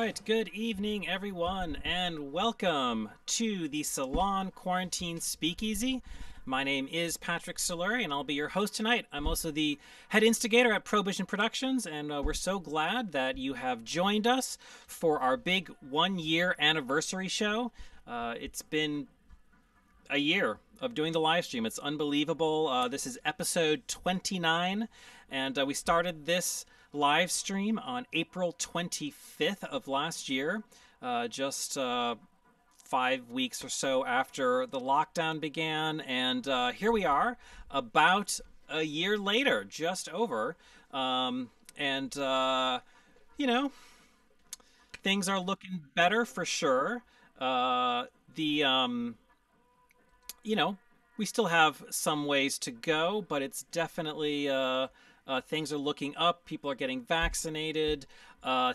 right, good evening, everyone, and welcome to the Salon Quarantine Speakeasy. My name is Patrick Soluri, and I'll be your host tonight. I'm also the head instigator at Prohibition Productions, and we're so glad that you have joined us for our big one-year anniversary show. It's been a year of doing the live stream. It's unbelievable. This is episode 29, and we started this live stream on April 25th of last year, just 5 weeks or so after the lockdown began, and here we are about a year later, just over, and you know, things are looking better for sure. You know, we still have some ways to go, but it's definitely things are looking up. People are getting vaccinated.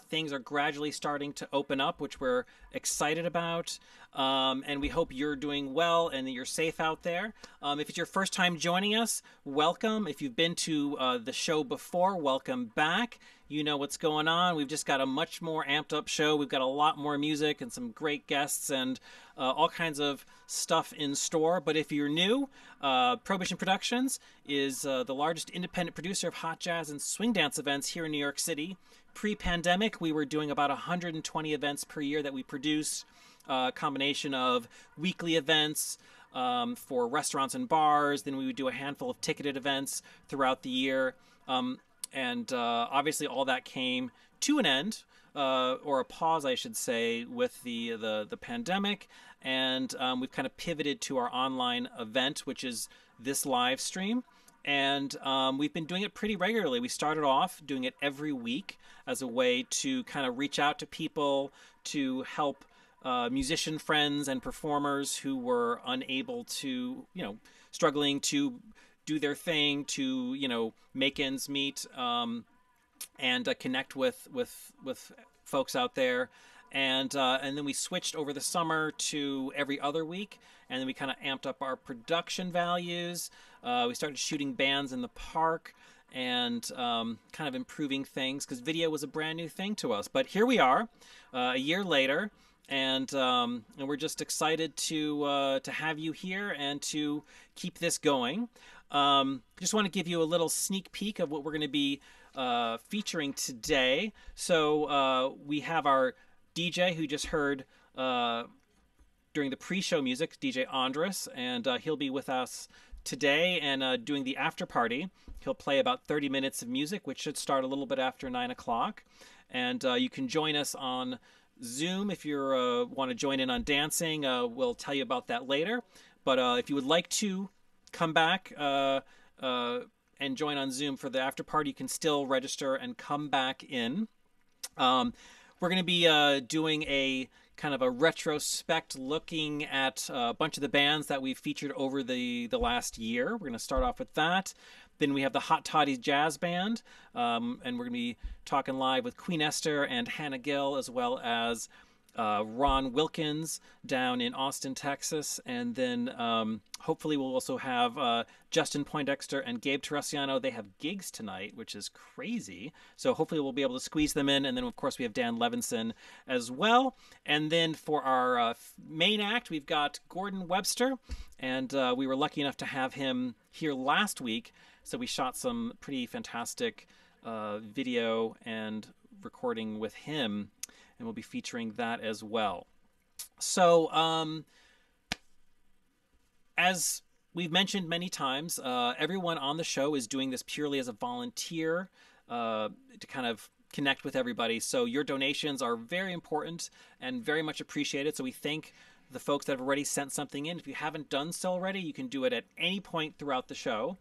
Things are gradually starting to open up, which we're excited about. And we hope you're doing well and that you're safe out there. If it's your first time joining us, welcome. If you've been to the show before, welcome back. You know what's going on. We've just got a much more amped up show. We've got a lot more music and some great guests and all kinds of stuff in store. But if you're new, Prohibition Productions is the largest independent producer of hot jazz and swing dance events here in New York City. Pre-pandemic, we were doing about 120 events per year that we produce, a combination of weekly events for restaurants and bars. Then we would do a handful of ticketed events throughout the year. And obviously all that came to an end, or a pause, I should say, with the pandemic. And we've kind of pivoted to our online event, which is this live stream. And we've been doing it pretty regularly. We started off doing it every week as a way to kind of reach out to people, to help musician friends and performers who were unable to, struggling to do their thing, to, make ends meet, and connect with folks out there. And then we switched over the summer to every other week, and then we kind of amped up our production values. We started shooting bands in the park and kind of improving things because video was a brand new thing to us. But here we are, a year later, and we're just excited to have you here and to keep this going. Just want to give you a little sneak peek of what we're going to be featuring today. So we have our DJ who just heard during the pre-show music, DJ ANDRIUS, and he'll be with us today and doing the after party. He'll play about 30 minutes of music, which should start a little bit after 9 o'clock. And you can join us on Zoom if you want to join in on dancing. We'll tell you about that later. But if you would like to come back and join on Zoom for the after party, you can still register and come back in. We're going to be doing a kind of a retrospect looking at a bunch of the bands that we've featured over the last year. We're going to start off with that. Then we have the HOT TODDIES Jazz Band, and we're going to be talking live with Queen Esther and Hannah Gill, as well as Ron Wilkins down in Austin, Texas. And then hopefully we'll also have Justin Poindexter and Gabe Terracciano. They have gigs tonight, which is crazy. So hopefully we'll be able to squeeze them in. And then, of course, we have Dan Levinson as well. And then for our main act, we've got Gordon Webster. And we were lucky enough to have him here last week. So we shot some pretty fantastic video and recording with him. And we'll be featuring that as well. So, as we've mentioned many times, everyone on the show is doing this purely as a volunteer to kind of connect with everybody. So your donations are very important and very much appreciated. So we thank the folks that have already sent something in. If you haven't done so already, you can do it at any point throughout the show.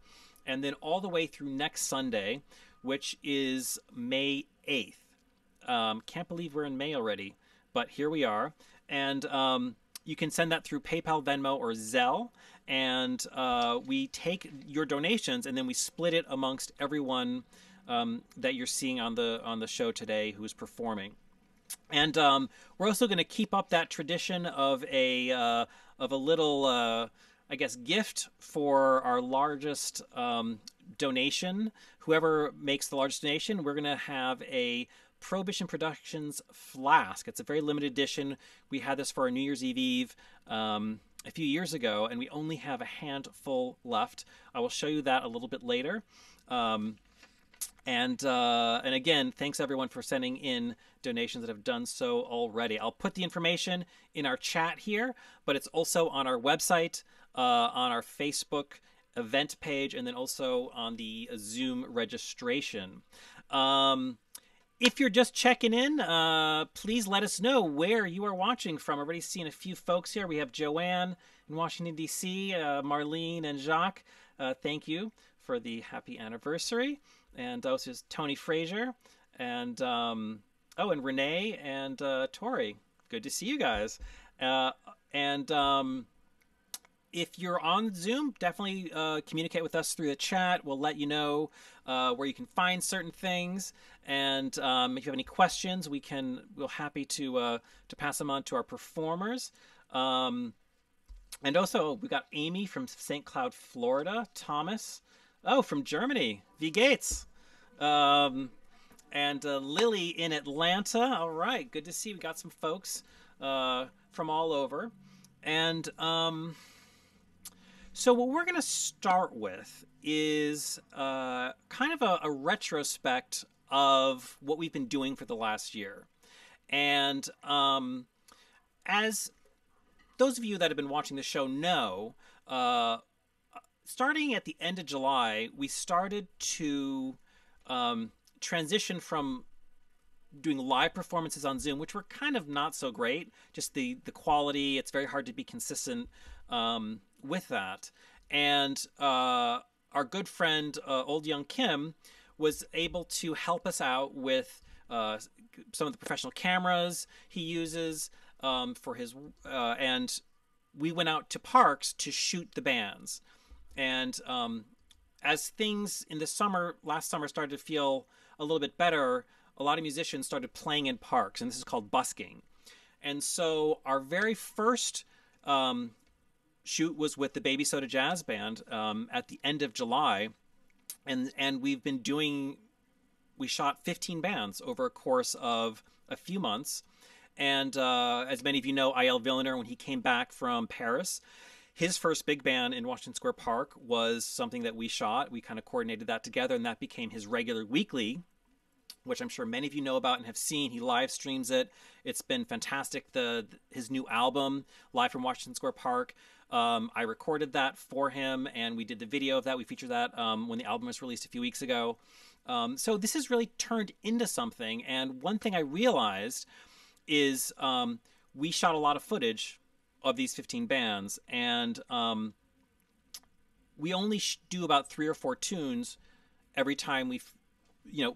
And then all the way through next Sunday, which is May 8th. Can't believe we're in May already, but here we are. And you can send that through PayPal, Venmo, or Zelle. And we take your donations and then we split it amongst everyone that you're seeing on the show today who's performing. And we're also going to keep up that tradition of a little, I guess, gift for our largest donation, whoever makes the largest donation, we're going to have a Prohibition Productions flask. It's a very limited edition. We had this for our New Year's Eve a few years ago, and we only have a handful left. I will show you that a little bit later. And again, thanks everyone for sending in donations that have done so already. I'll put the information in our chat here, but it's also on our website, on our Facebook event page, and then also on the Zoom registration. If you're just checking in, please let us know where you are watching from. I've already seen a few folks here. We have Joanne in Washington, D.C., Marlene and Jacques. Thank you for the happy anniversary. And also Tony Frazier, and and Renee and Tori. Good to see you guys. If you're on Zoom, definitely communicate with us through the chat. We'll let you know where you can find certain things. And if you have any questions, we're happy to pass them on to our performers. And also, we got Amy from St. Cloud, Florida. Thomas. Oh, from Germany, V. Gates. And Lily in Atlanta. All right, good to see. We got some folks from all over. And so what we're going to start with is kind of a retrospect of what we've been doing for the last year. And as those of you that have been watching the show know, starting at the end of July, we started to transition from doing live performances on Zoom, which were kind of not so great. Just the quality, it's very hard to be consistent with that. And our good friend, Old Young Kim, was able to help us out with some of the professional cameras he uses for his, and we went out to parks to shoot the bands. And as things in the summer, last summer, started to feel a little bit better, a lot of musicians started playing in parks, and this is called busking. And so our very first shoot was with the Baby Soda Jazz Band at the end of July. And we've been doing, we shot 15 bands over a course of a few months. And as many of you know, I.L. Villeneuve, when he came back from Paris, his first big band in Washington Square Park was something that we shot. We kind of coordinated that together, and that became his regular weekly, which I'm sure many of you know about and have seen. He live streams it. It's been fantastic. His new album, Live from Washington Square Park, I recorded that for him, and we did the video of that. We featured that when the album was released a few weeks ago. So this has really turned into something, and one thing I realized is we shot a lot of footage of these 15 bands, and we only do about 3 or 4 tunes every time we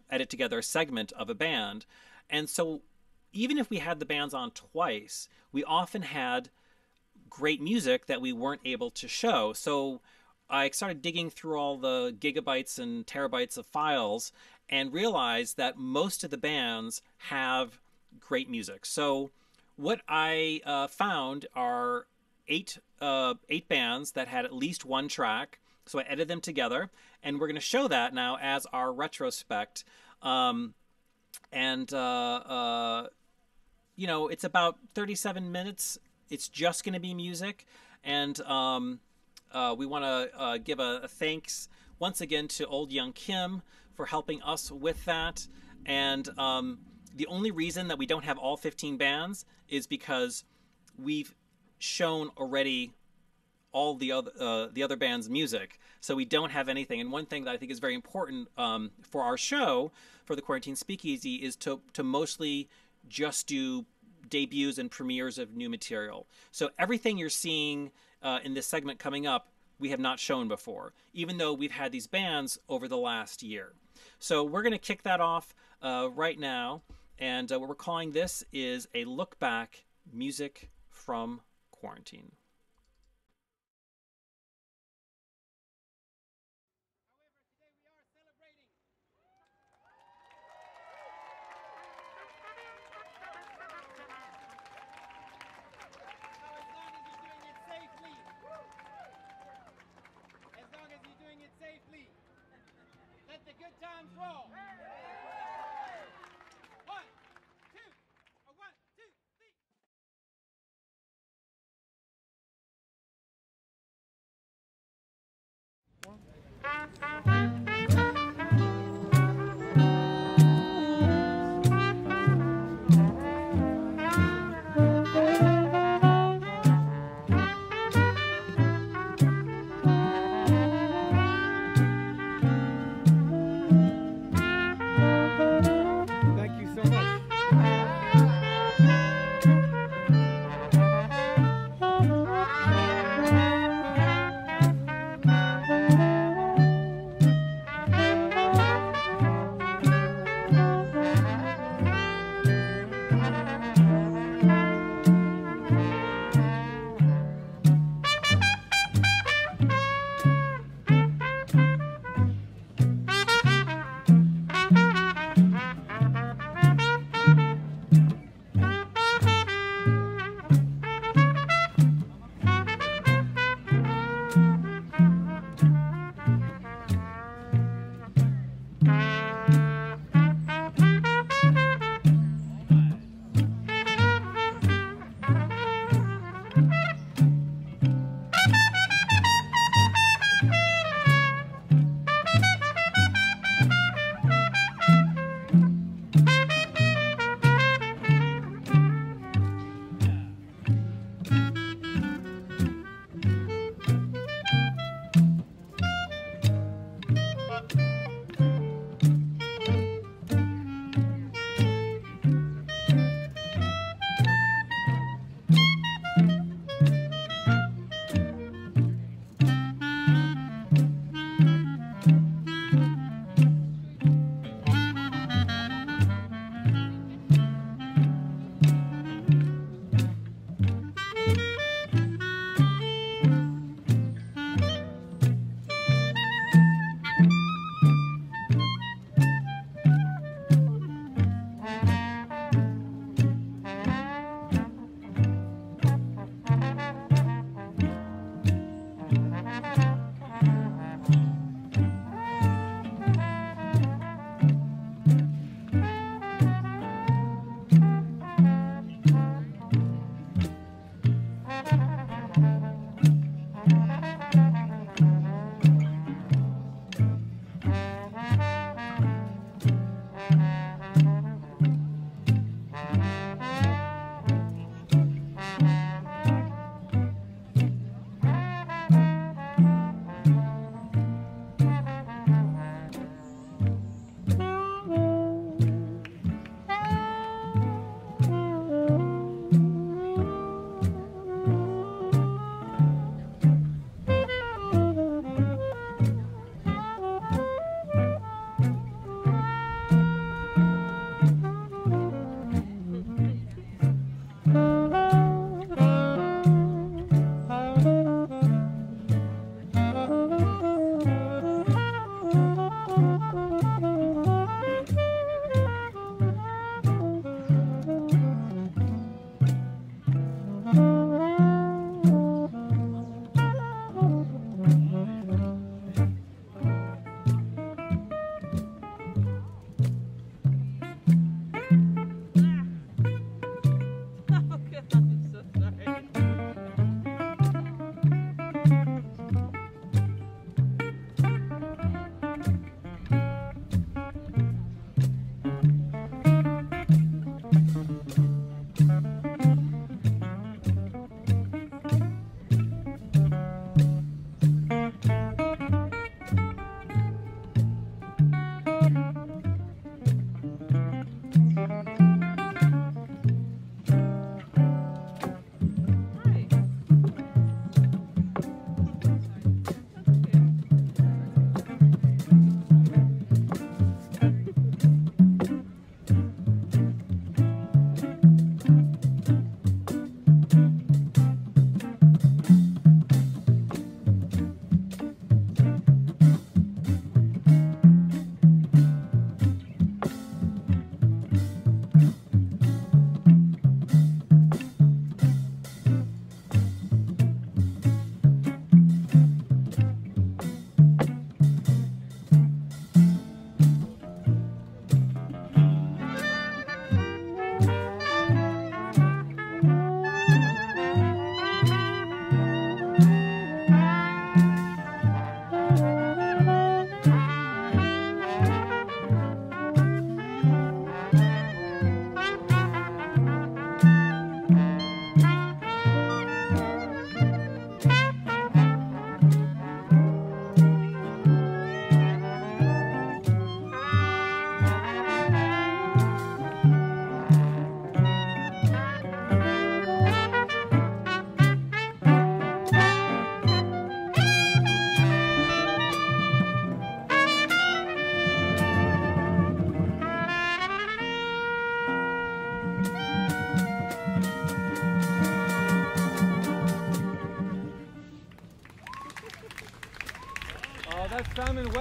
edit together a segment of a band. And so even if we had the bands on twice, we often had great music that we weren't able to show. So I started digging through all the gigabytes and terabytes of files and realized that most of the bands have great music. So what I found are 8 bands that had at least one track. So I edited them together, and we're going to show that now as our retrospect. It's about 37 minutes. It's just going to be music. And we want to give a thanks once again to Old Young Kim for helping us with that. And the only reason that we don't have all 15 bands is because we've shown already all the other band's music, so we don't have anything. And one thing that I think is very important for our show, for the Quarantine Speakeasy, is to mostly just do debuts and premieres of new material. So everything you're seeing in this segment coming up, we have not shown before, even though we've had these bands over the last year. So we're going to kick that off right now, and what we're calling this is a look back, music from quarantine.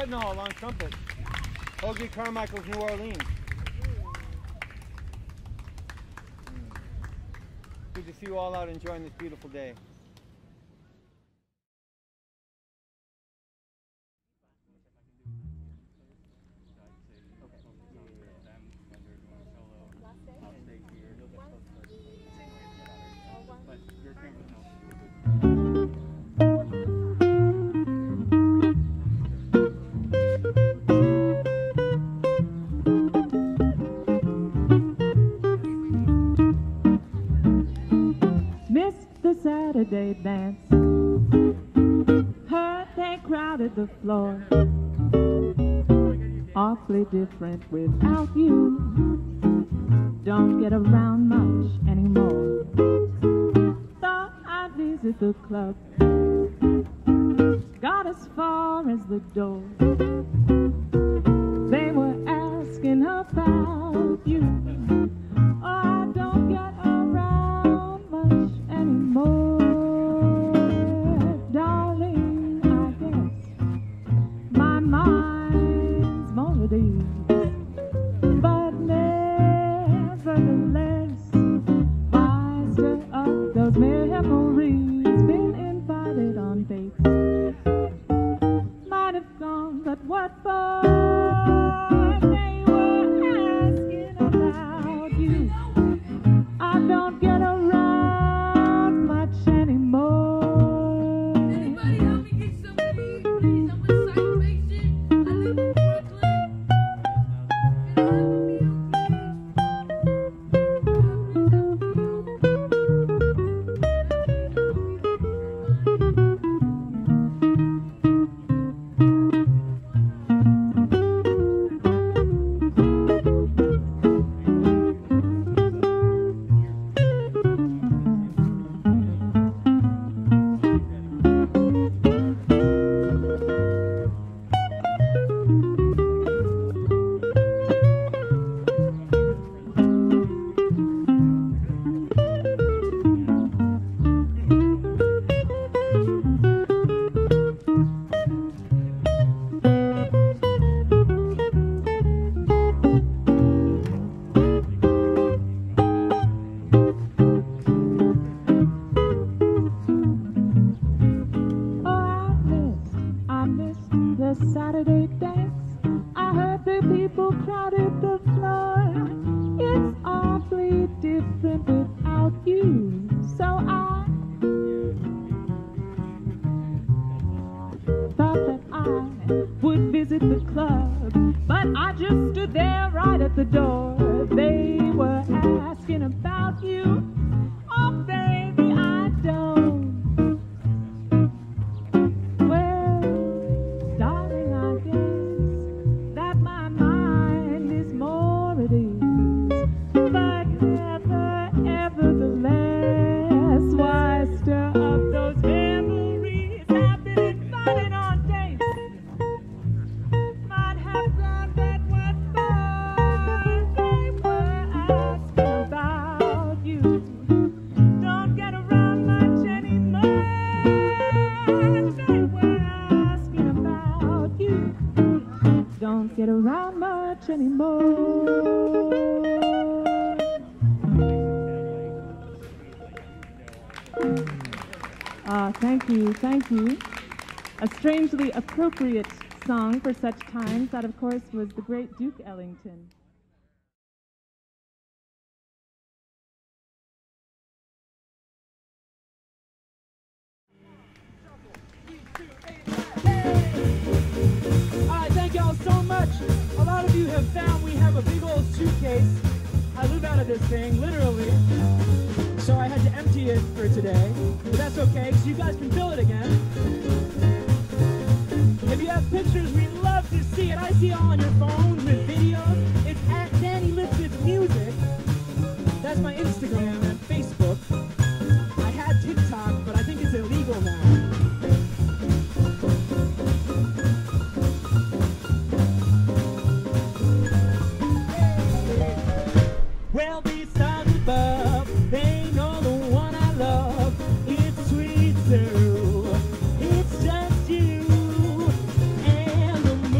Fentanyl on trumpet. Hoagie Carmichael's New Orleans. Good to see you all out enjoying this beautiful day. Saturday dance. Heard they crowded the floor. Awfully different without you. Don't get around much anymore. Thought I'd visit the club. Got as far as the door. They were asking about you. Oh, I don't get around much anymore. Darling, I guess my mind's more at ease. But nevertheless, I stir up those memories. Been invited on dates. Might have gone, but what for? They were asking about you. I don't get around much anymore. Anybody help me get some weed, please? I'm with Citation. I live in Brooklyn. Can I have a meal, Thank you. A strangely appropriate song for such times. That, of course, was the great Duke Ellington. All right, thank y'all so much. A lot of you have found we have a big old suitcase. I live out of this thing, literally. So I had to empty it for today. But that's okay, because you guys can fill it again. If you have pictures, we'd love to see it. I see it all on your phone with videos. It's at Danny LIPSITZ Music. That's my Instagram and Facebook. I had TikTok, but I think it's illegal now. Well, beside above, they know the one I love. It's sweet too. It's just you and the moon.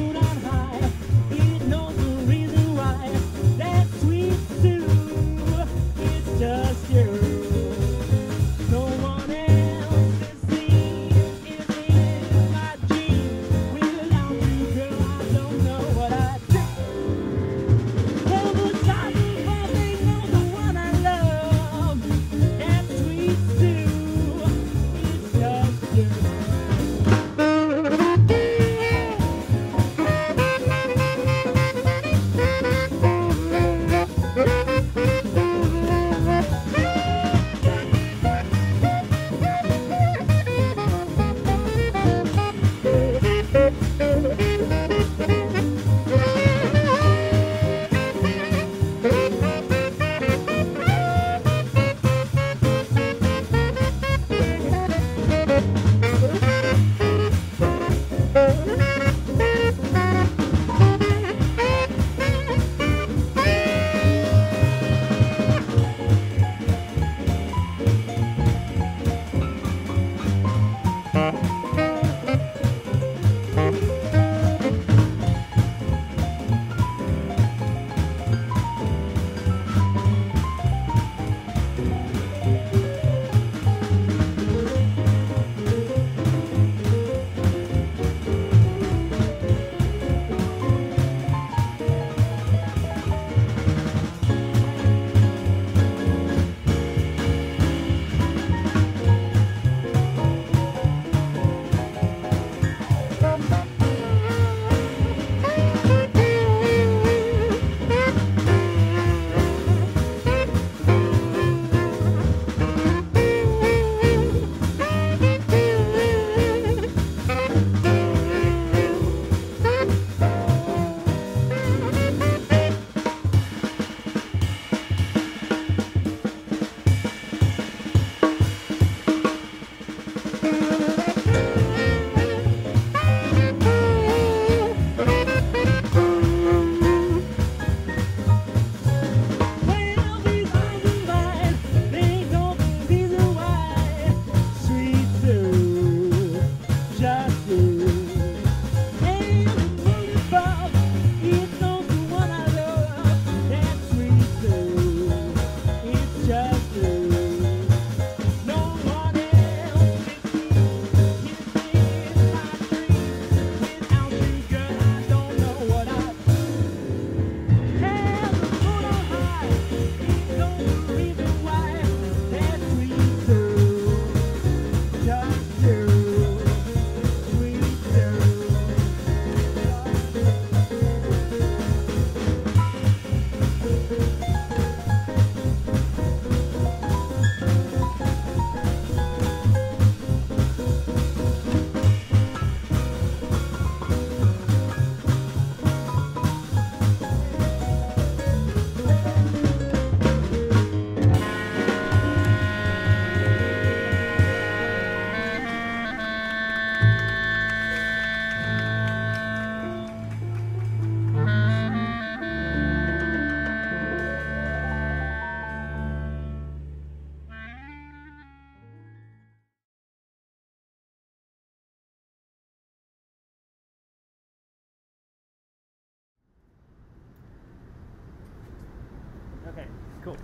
Okay, cool.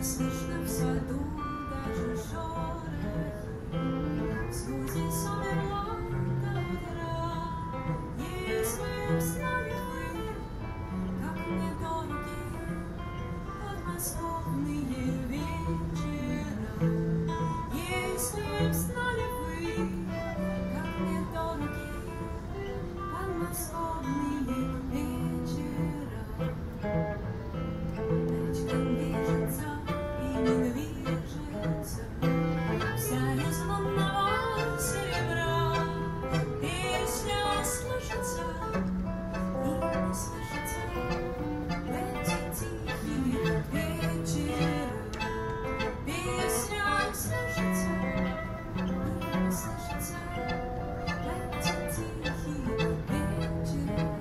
Слышно в саду даже шорохи, сквозь сумерла до утра. Если б знали вы, как мне дороги подмосковные вечера. Если б знали вы, как мне дороги подмосковные вечера. Речкам движется не движется, вся из лунного серебра. Песня слышится и не слышится в эти тихие вечера. Песня слышится и не слышится в эти тихие вечера.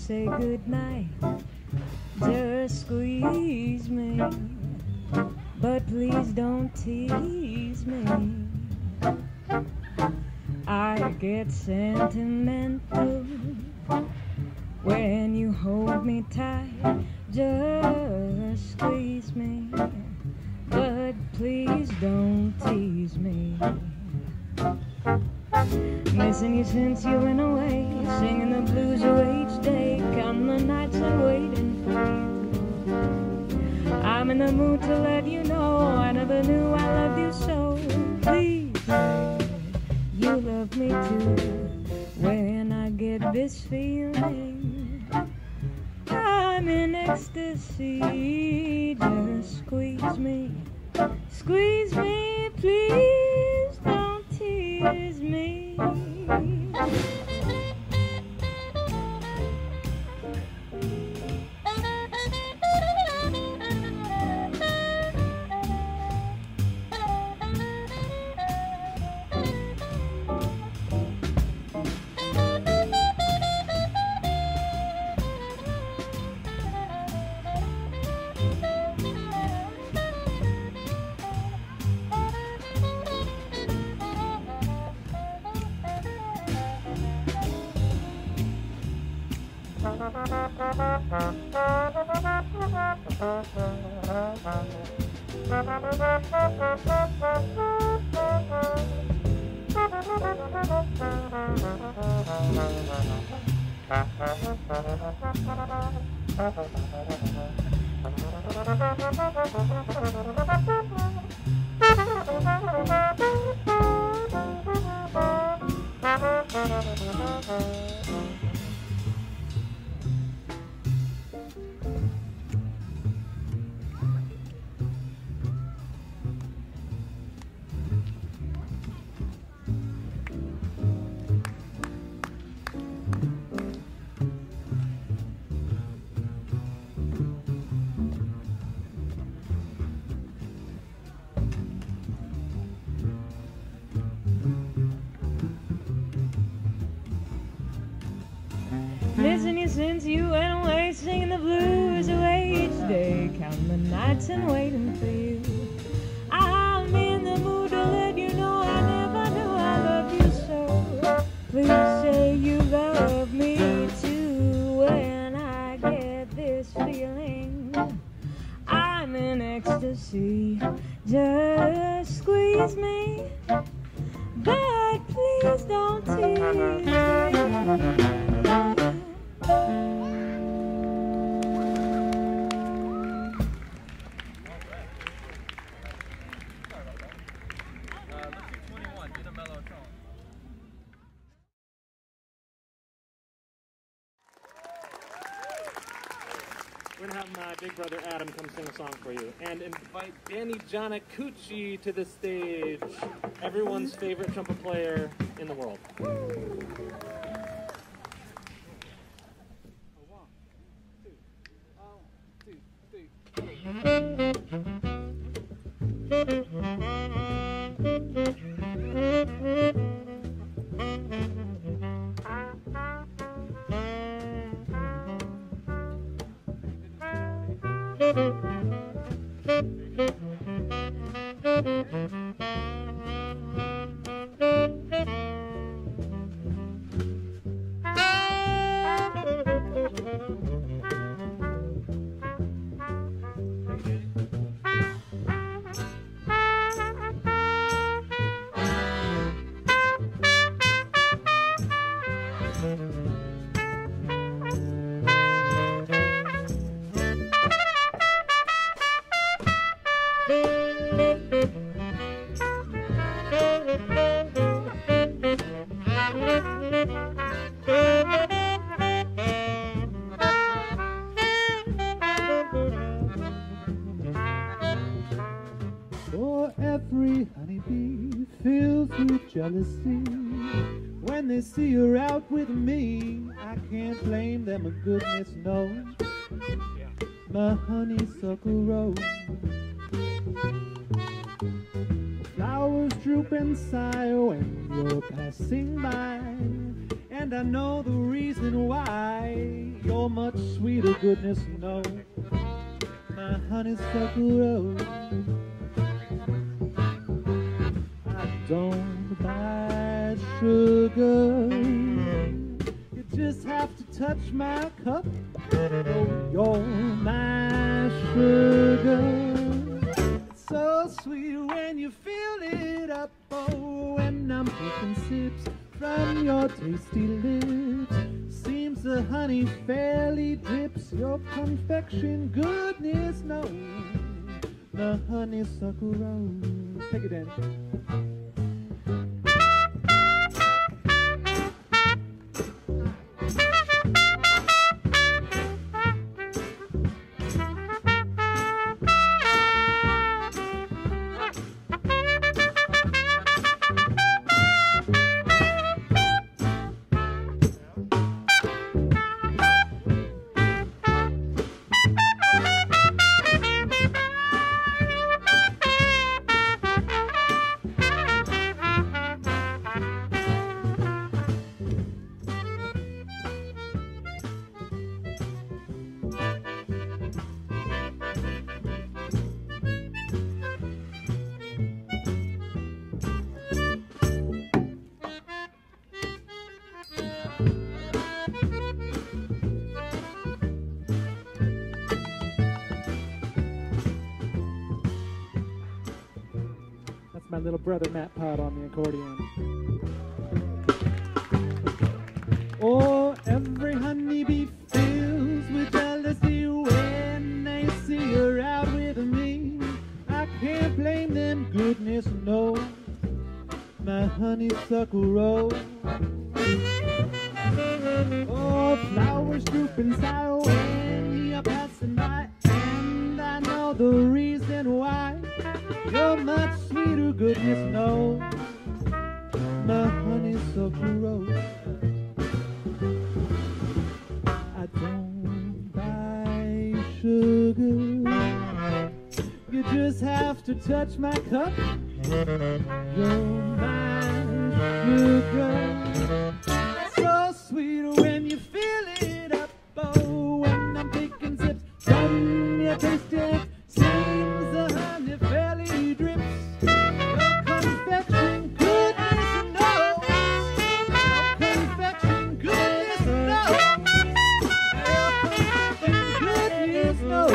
say goodnight, just squeeze me. but please don't tease me. I get sentimental when you hold me tight, just squeeze me, but please don't tease me. Missing you since you went away, singing the blues away each day, counting the nights and waiting for you. I'm in the mood to let you know I never knew I loved you so. Please say you love me too. When I get this feeling, I'm in ecstasy. Just squeeze me, please don't tease me. Missing you since you went away, singing the blues away each day, counting the nights and waiting for you. I'm in the mood to let you know I never knew I loved you so. Please say you love me too. When I get this feeling, I'm in ecstasy. Just squeeze me, but please don't tease me. We're going to have my big brother Adam come sing a song for you. And invite Danny JONOKUCHI to the stage. Everyone's favorite trumpet player in the world. For every honeybee fills with jealousy when they see her out with me. I can't blame them, a goodness knows my honeysuckle rose. Flowers droop and sigh when you're passing by, and I know the reason why. You're much sweeter, goodness knows my honeysuckle rose. Don't buy sugar. You just have to touch my cup. Oh, you're my sugar. It's so sweet when you fill it up. Oh, when I'm taking sips from your tasty lips. Seems the honey fairly drips your confection. Goodness knows the honeysuckle rose. Take it, Danny. My little brother Matt Pod on the accordion. Oh, every honeybee fills with jealousy when they see her out with me. I can't blame them, goodness knows, my honeysuckle rose. Oh, flowers droop inside when you're passing by, and I know the reason why. You're much sweeter, goodness knows, my honeysuckle rose. I don't buy sugar. You just have to touch my cup. You're my sugar. So sweet when you fill it up. Oh, when I'm taking sips from your tasty lips. Seems the honey fairly drips. Your confection, goodness knows. Your confection, goodness knows. Your confection, goodness knows.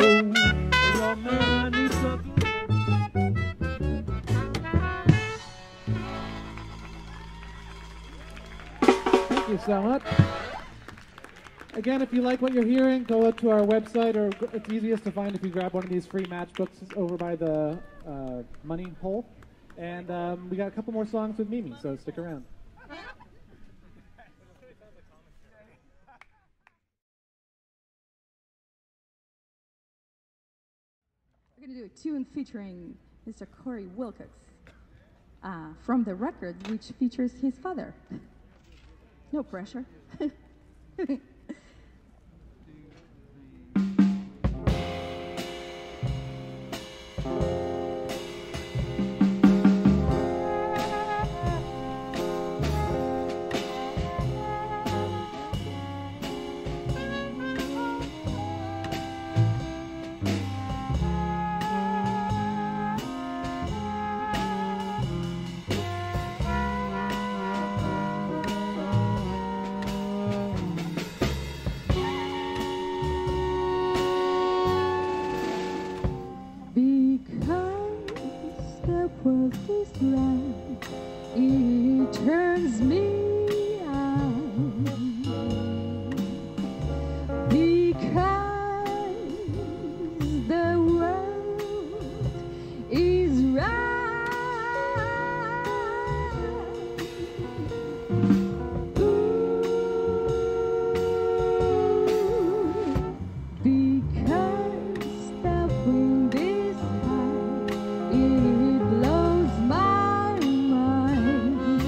You're my honeysuckle. Thank you so much. Again, if you like what you're hearing, go up to our website, or it's easiest to find if you grab one of these free matchbooks over by the money hole. And we got a couple more songs with Mimi, so stick around. We're going to do a tune featuring Mr. Corey Wilkins from the record, which features his father. No pressure. It turns me on because the world is right. Ooh, because the wind is high, it blows my mind.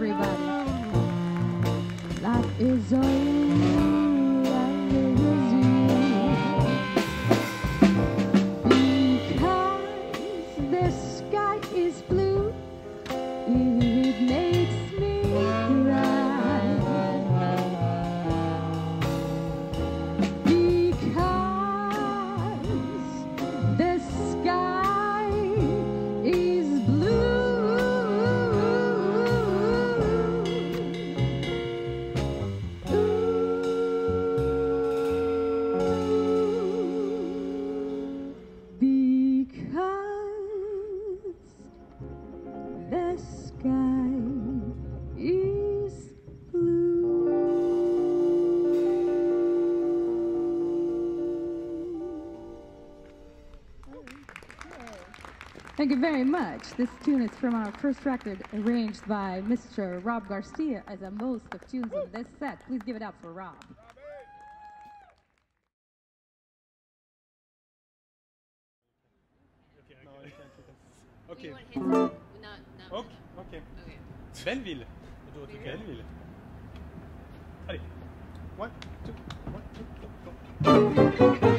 everybody. Life is all I is you. Because the sky is blue, it makes me cry. Because the sky is blue. Thank you very much. This tune is from our first record, arranged by Mr. Rob Garcia, as a most of tunes in this set. Please give it up for Rob. Ok. Ok. Belleville. Belleville. Allez. 1, 2, 1, 2, 3.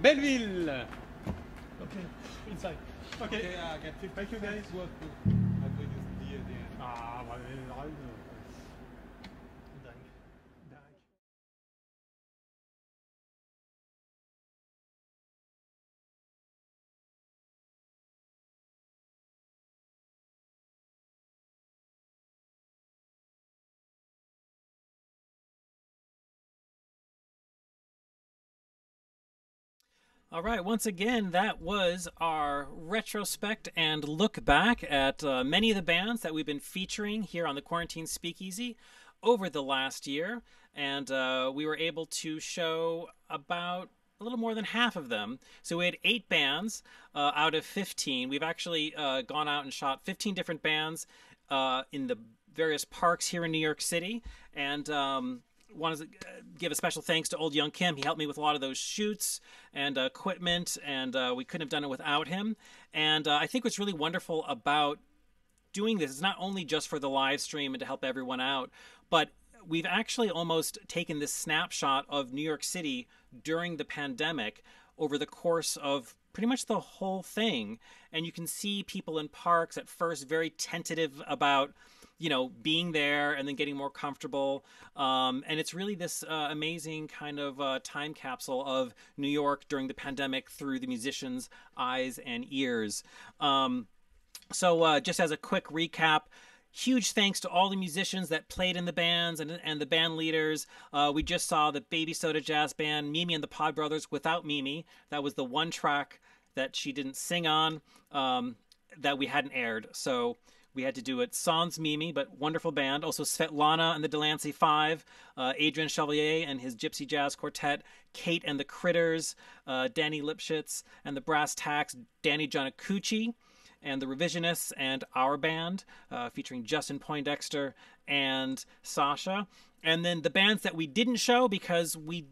Belleville. Okay, inside. Okay, thank you guys. Ah, well, All right, once again, that was our retrospect and look back at many of the bands that we've been featuring here on the Quarantine Speakeasy over the last year. And we were able to show about a little more than half of them. So we had 8 bands out of 15. We've actually gone out and shot 15 different bands in the various parks here in New York City. And wanted to give a special thanks to old Young Kim. He helped me with a lot of those shoots and equipment, and we couldn't have done it without him. And I think what's really wonderful about doing this is not only just for the live stream and to help everyone out, but we've actually almost taken this snapshot of New York City during the pandemic over the course of pretty much the whole thing. And you can see people in parks at first very tentative about, you know, being there and then getting more comfortable. And it's really this amazing kind of time capsule of New York during the pandemic through the musicians' eyes and ears. So just as a quick recap, huge thanks to all the musicians that played in the bands and the band leaders. We just saw the Baby Soda Jazz Band, Mimi and the Pod Brothers without Mimi. That was the one track that she didn't sing on that we hadn't aired. So we had to do it sans Mimi, but wonderful band. Also Svetlana and the Delancey 5, Adrien Chevalier and his Gypsy Jazz Quartet, CAIT and the Critters, Danny Lipsitz and the Brass Tacks, Danny JONOKUCHI and the Revisionists, and our band featuring Justin Poindexter and Sasha. And then the bands that we didn't show because we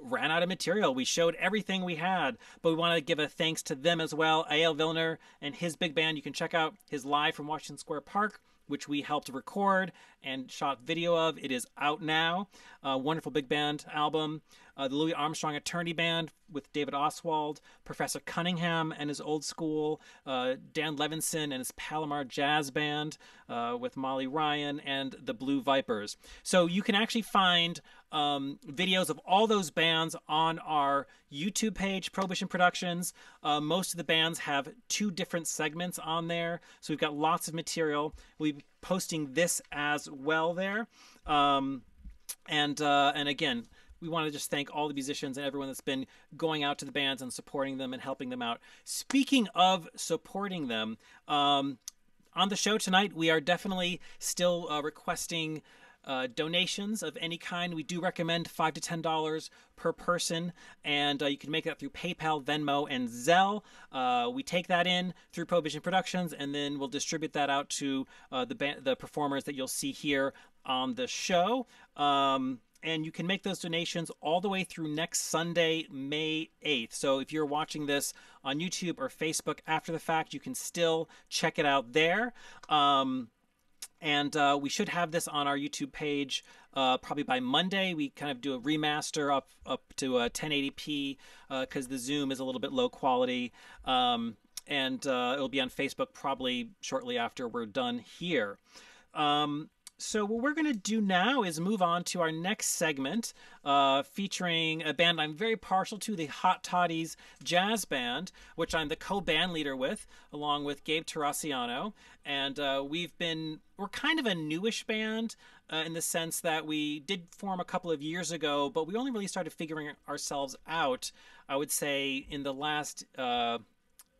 ran out of material. We showed everything we had, but we want to give a thanks to them as well. A.L. Vilner and his big band. You can check out his live from Washington Square Park, which we helped record and shot video of. It is out now. Wonderful big band album. The Louis Armstrong Attorney Band with David Oswald, Professor Cunningham and his old school, Dan Levinson and his Palomar Jazz Band with Molly Ryan, and the Blue Vipers. So you can actually find videos of all those bands on our YouTube page, Prohibition Productions. Most of the bands have 2 different segments on there, so we've got lots of material. We'll be posting this as well there. And again, we want to just thank all the musicians and everyone that's been going out to the bands and supporting them and helping them out. Speaking of supporting them, on the show tonight, we are definitely still requesting donations of any kind. We do recommend $5 to $10 per person, and you can make that through PayPal, Venmo, and Zelle. We take that in through Prohibition Productions, and then we'll distribute that out to the performers that you'll see here on the show. And you can make those donations all the way through next Sunday, May 8th. So if you're watching this on YouTube or Facebook after the fact, you can still check it out there. And we should have this on our YouTube page probably by Monday. We kind of do a remaster up to 1080p because the Zoom is a little bit low quality. And it'll be on Facebook probably shortly after we're done here. So what we're going to do now is move on to our next segment featuring a band I'm very partial to, the Hot Toddies Jazz Band, which I'm the co-band leader with, along with Gabe Terracciano. And we're kind of a newish band in the sense that we did form a couple of years ago, but we only really started figuring ourselves out, I would say, in the last...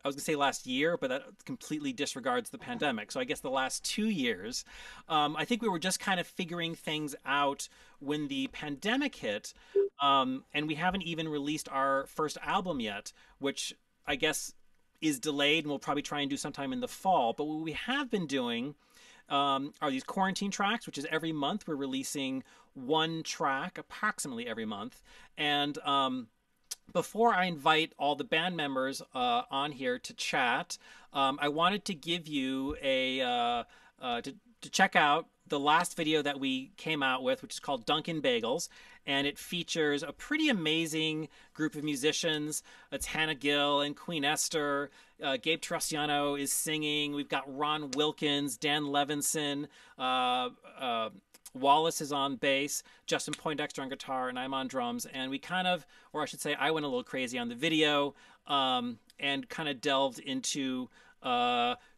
I was going to say last year, but that completely disregards the pandemic. So I guess the last 2 years. I think we were just kind of figuring things out when the pandemic hit. And we haven't even released our first album yet, which I guess is delayed and we'll probably try and do sometime in the fall. But what we have been doing are these quarantine tracks, which is every month we're releasing 1 track approximately every month. And before I invite all the band members on here to chat, I wanted to give you to check out the last video that we came out with, which is called Dunkin Bagels, and it features a pretty amazing group of musicians. It's Hannah Gill and Queen Esther. Gabe Terracciano is singing. We've got Ron Wilkins, Dan Levinson, Wallace is on bass, Justin Poindexter on guitar, and I'm on drums. And we kind of, or I should say, I went a little crazy on the video and kind of delved into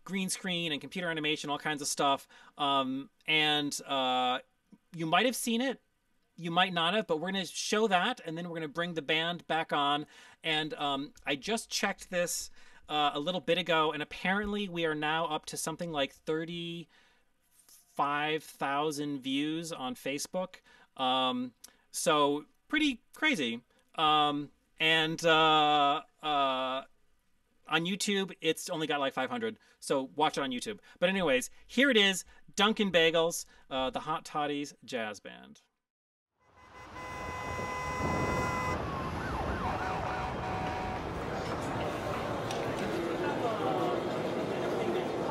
green screen and computer animation, all kinds of stuff. You might have seen it, you might not have, but we're going to show that, and then we're going to bring the band back on. And I just checked this a little bit ago, and apparently we are now up to something like 35,000 views on Facebook. So pretty crazy. On YouTube, it's only got like 500, so watch it on YouTube. But anyways, here it is, Dunkin Bagels, the Hot Toddies Jazz Band.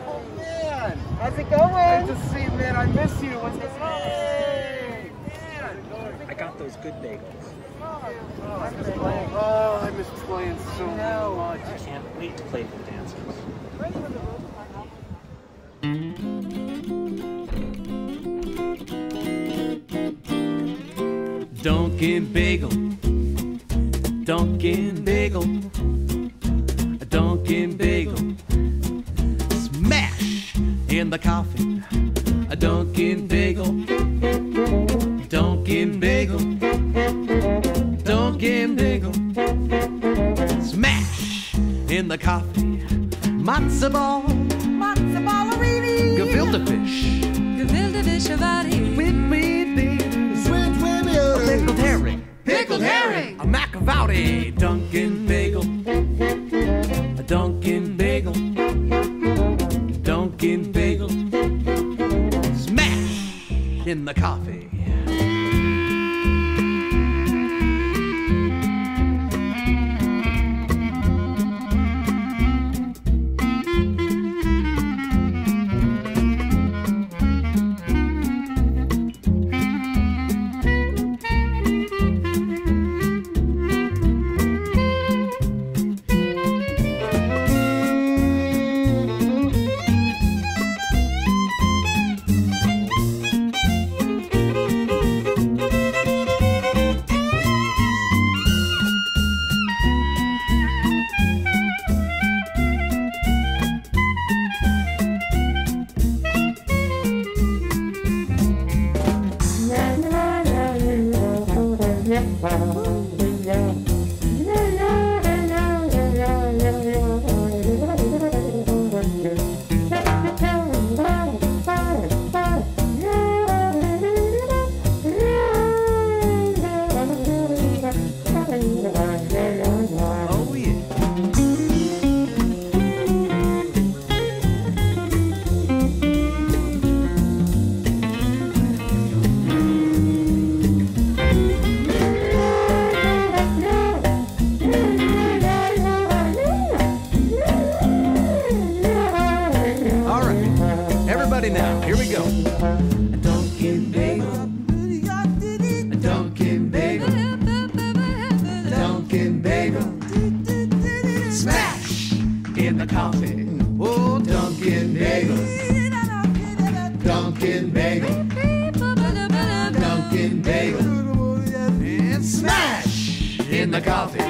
Oh man, how's it going? Good to see you, man. I miss you. What's going on? Hey, man. I got those good bagels. Oh, I miss playing so much. I can't wait to play for the dancers. Dunkin Bagel, Dunkin Bagel, a Dunkin Bagel. Smash in the coffee, a Dunkin Bagel, Dunkin Bagel, Dunkin Bagel. Smash in the coffee, matzo ball, ballerini, gefilte fish, Chevalier. with meat beans, pickled herring, a macaroni, Dunkin Bagel, a Dunkin Bagel, Dunkin Bagel. Smash in the coffee. Now, here we go. A Dunkin Bagel, a Dunkin Bagel, a Dunkin Bagel. Smash in the coffee. Oh, Dunkin Bagel, Dunkin Bagel, Dunkin Bagel. And smash in the coffee.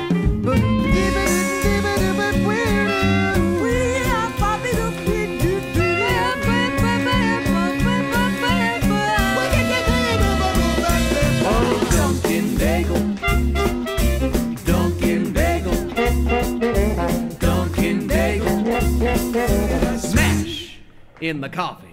Smash in the coffee.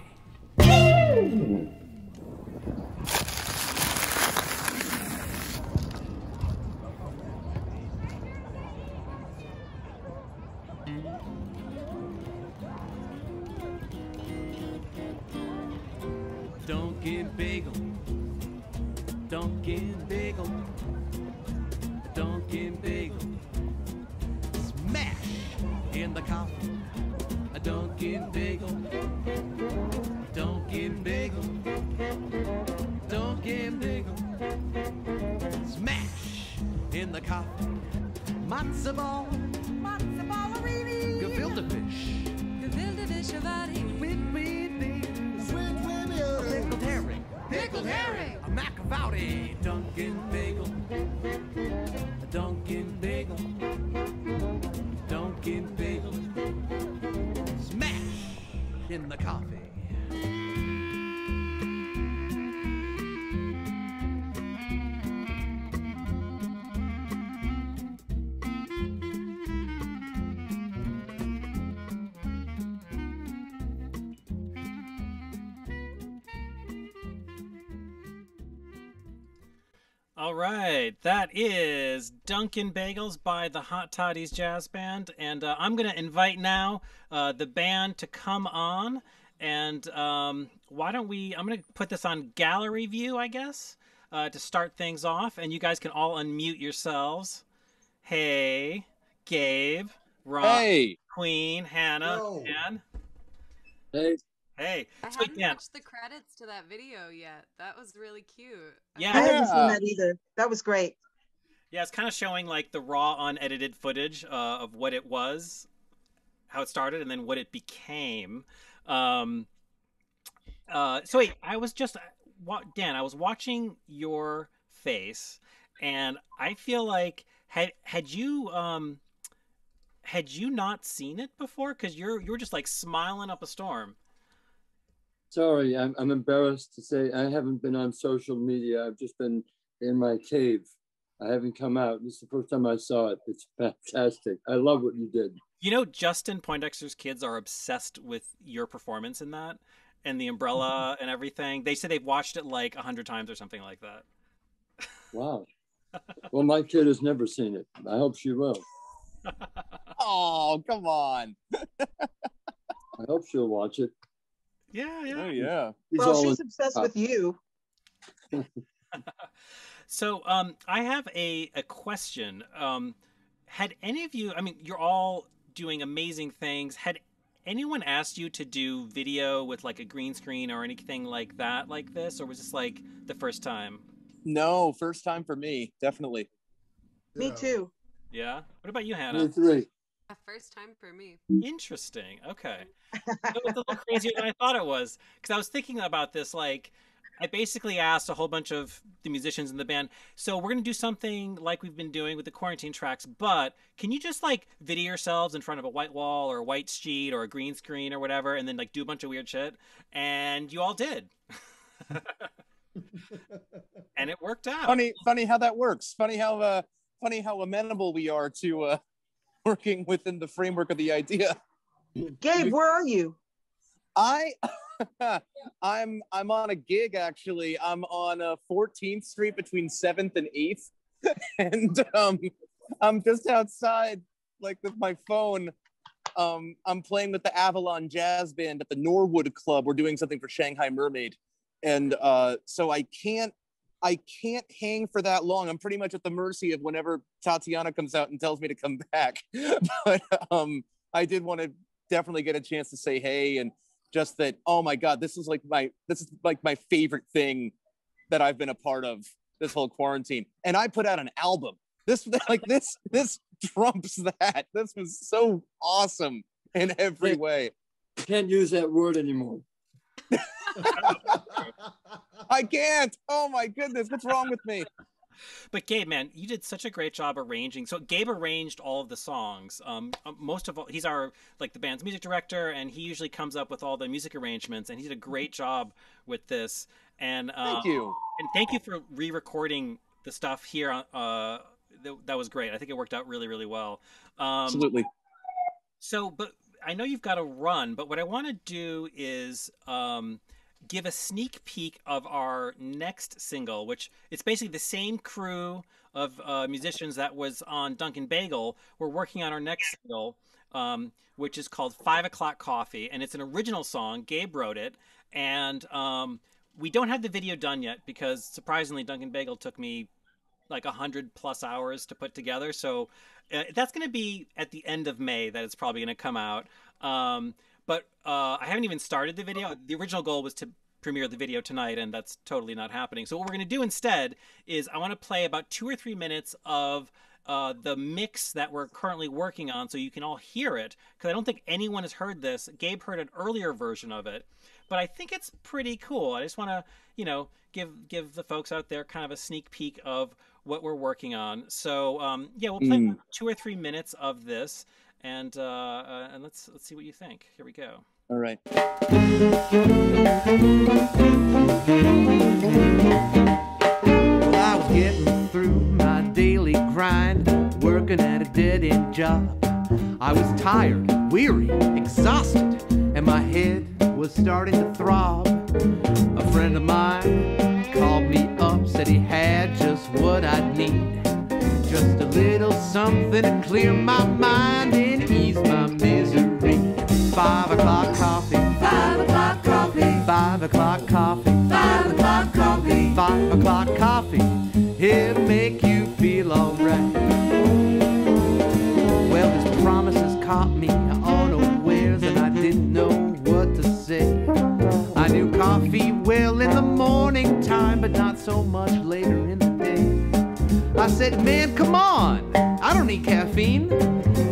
Dunkin Bagel, Dunkin Bagel, Dunkin Bagel. Smash in the coffee. A Dunkin Bagel, Dunkin Bagel, in the coffee. Matzo ball, matzo ballerini, gefilte fish, Gefilte Fische Wari. with beans, pickled herring, a macavowdy, Dunkin' bagel, a Dunkin' bagel, Dunkin' bagel, smash in the coffee. All right, that is Dunkin' Bagels by the Hot Toddies Jazz Band, and I'm going to invite now the band to come on, and why don't we, I'm going to put this on gallery view, I guess, to start things off, and you guys can all unmute yourselves. Hey, Gabe, Ron, Hey. Queen, Hannah, Yo. Dan. Hey. Hey, I sweet haven't Dan. watched the credits to that video yet. That was really cute. Yeah. I haven't seen that either. That was great. Yeah, it's kind of showing like the raw, unedited footage of what it was, how it started, and then what it became. So wait, I was just Dan. I was watching your face, and I feel like had you not seen it before? Because you were just like smiling up a storm. Sorry, I'm embarrassed to say I haven't been on social media. I've just been in my cave. I haven't come out. This is the first time I saw it. It's fantastic. I love what you did. You know, Justin Poindexter's kids are obsessed with your performance in that and the umbrella and everything. They said they've watched it like 100 times or something like that. Wow. Well, my kid has never seen it. I hope she will. Oh, come on. I hope she'll watch it. Yeah, yeah. Oh, yeah. Well, she's obsessed with you. So I have a question. Had any of you, I mean, you're all doing amazing things. Had anyone asked you to do video with like a green screen or anything like that, like this? Or was this like the first time? No, first time for me, definitely. Me too. Yeah? What about you, Hannah? Me three. A first time for me. Interesting. Okay. It was a little crazier than I thought it was. Because I was thinking about this, like, I basically asked a whole bunch of the musicians in the band, so we're going to do something like we've been doing with the quarantine tracks, but can you just, like, video yourselves in front of a white wall or a white sheet or a green screen or whatever, and then, like, do a bunch of weird shit? And you all did. And it worked out. Funny how that works. Funny how amenable we are to working within the framework of the idea. Gabe, where are you? I'm on a gig actually. I'm on 14th Street between 7th and 8th, and I'm just outside, like with my phone. I'm playing with the Avalon Jazz Band at the Norwood Club. We're doing something for Shanghai Mermaid, and so I can't hang for that long. I'm pretty much at the mercy of whenever Tatiana comes out and tells me to come back. But I did want to definitely get a chance to say hey, and just that, oh my God, this is like my favorite thing that I've been a part of this whole quarantine. And I put out an album. This trumps that. This was so awesome in every way. I can't use that word anymore. I can't. Oh my goodness, what's wrong with me? But Gabe, man, you did such a great job arranging. So Gabe arranged all of the songs. Most of all, he's our the band's music director, and he usually comes up with all the music arrangements. And he did a great job with this. And thank you. And thank you for re-recording the stuff here. That was great. I think it worked out really, really well. Absolutely. So, but I know you've got to run. But what I want to do is give a sneak peek of our next single, which it's basically the same crew of musicians that was on Dunkin' Bagel. We're working on our next single, which is called 5 O'Clock Coffee, and it's an original song. Gabe wrote it, and we don't have the video done yet because, surprisingly, Dunkin' Bagel took me like 100+ hours to put together. So that's going to be at the end of May that it's probably going to come out. But I haven't even started the video. The original goal was to premiere the video tonight, and that's totally not happening. So what we're going to do instead is I want to play about 2 or 3 minutes of the mix that we're currently working on so you can all hear it, because I don't think anyone has heard this. Gabe heard an earlier version of it, but I think it's pretty cool. I just want to, you know, give the folks out there kind of a sneak peek of what we're working on. So yeah, we'll play about 2 or 3 minutes of this, and let's see what you think. Here we go. All right. Well, I was getting through my daily grind, working at a dead-end job. I was tired, weary, exhausted, and my head was starting to throb. A friend of mine called me up, said he had just what I'd need. Just a little something to clear my mind and ease my misery. 5 o'clock coffee. 5 o'clock coffee. 5 o'clock coffee. 5 o'clock coffee. 5 o'clock coffee. It'll make you feel alright. Well, his promises caught me unawares, and I didn't know what to say. I knew coffee well in the morning time, but not so much later in the day. I said, man, come on, I don't need caffeine,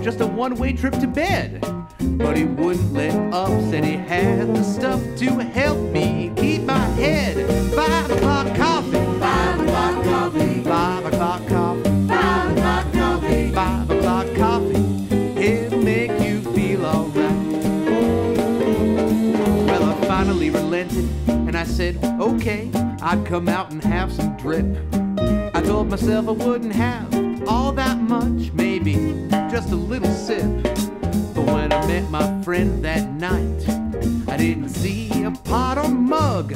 just a one-way trip to bed. But he wouldn't let up, said he had the stuff to help me keep my head. 5 o'clock coffee. 5 o'clock coffee. 5 o'clock coffee. 5 o'clock coffee. 5 o'clock coffee. It'll make you feel alright. Well, I finally relented, and I said, okay, I'd come out and have some drip. I told myself I wouldn't have all that much, maybe just a little sip. But when I met my friend that night, I didn't see a pot or mug,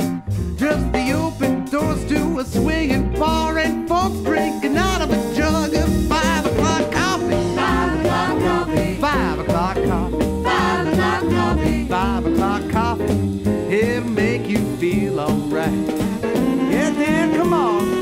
just the open doors to a swinging bar and folks drinking out of a jug of 5 o'clock coffee. 5 o'clock coffee. 5 o'clock coffee. 5 o'clock coffee. 5 o'clock coffee. It'll make you feel alright. Yeah, Dan, come on.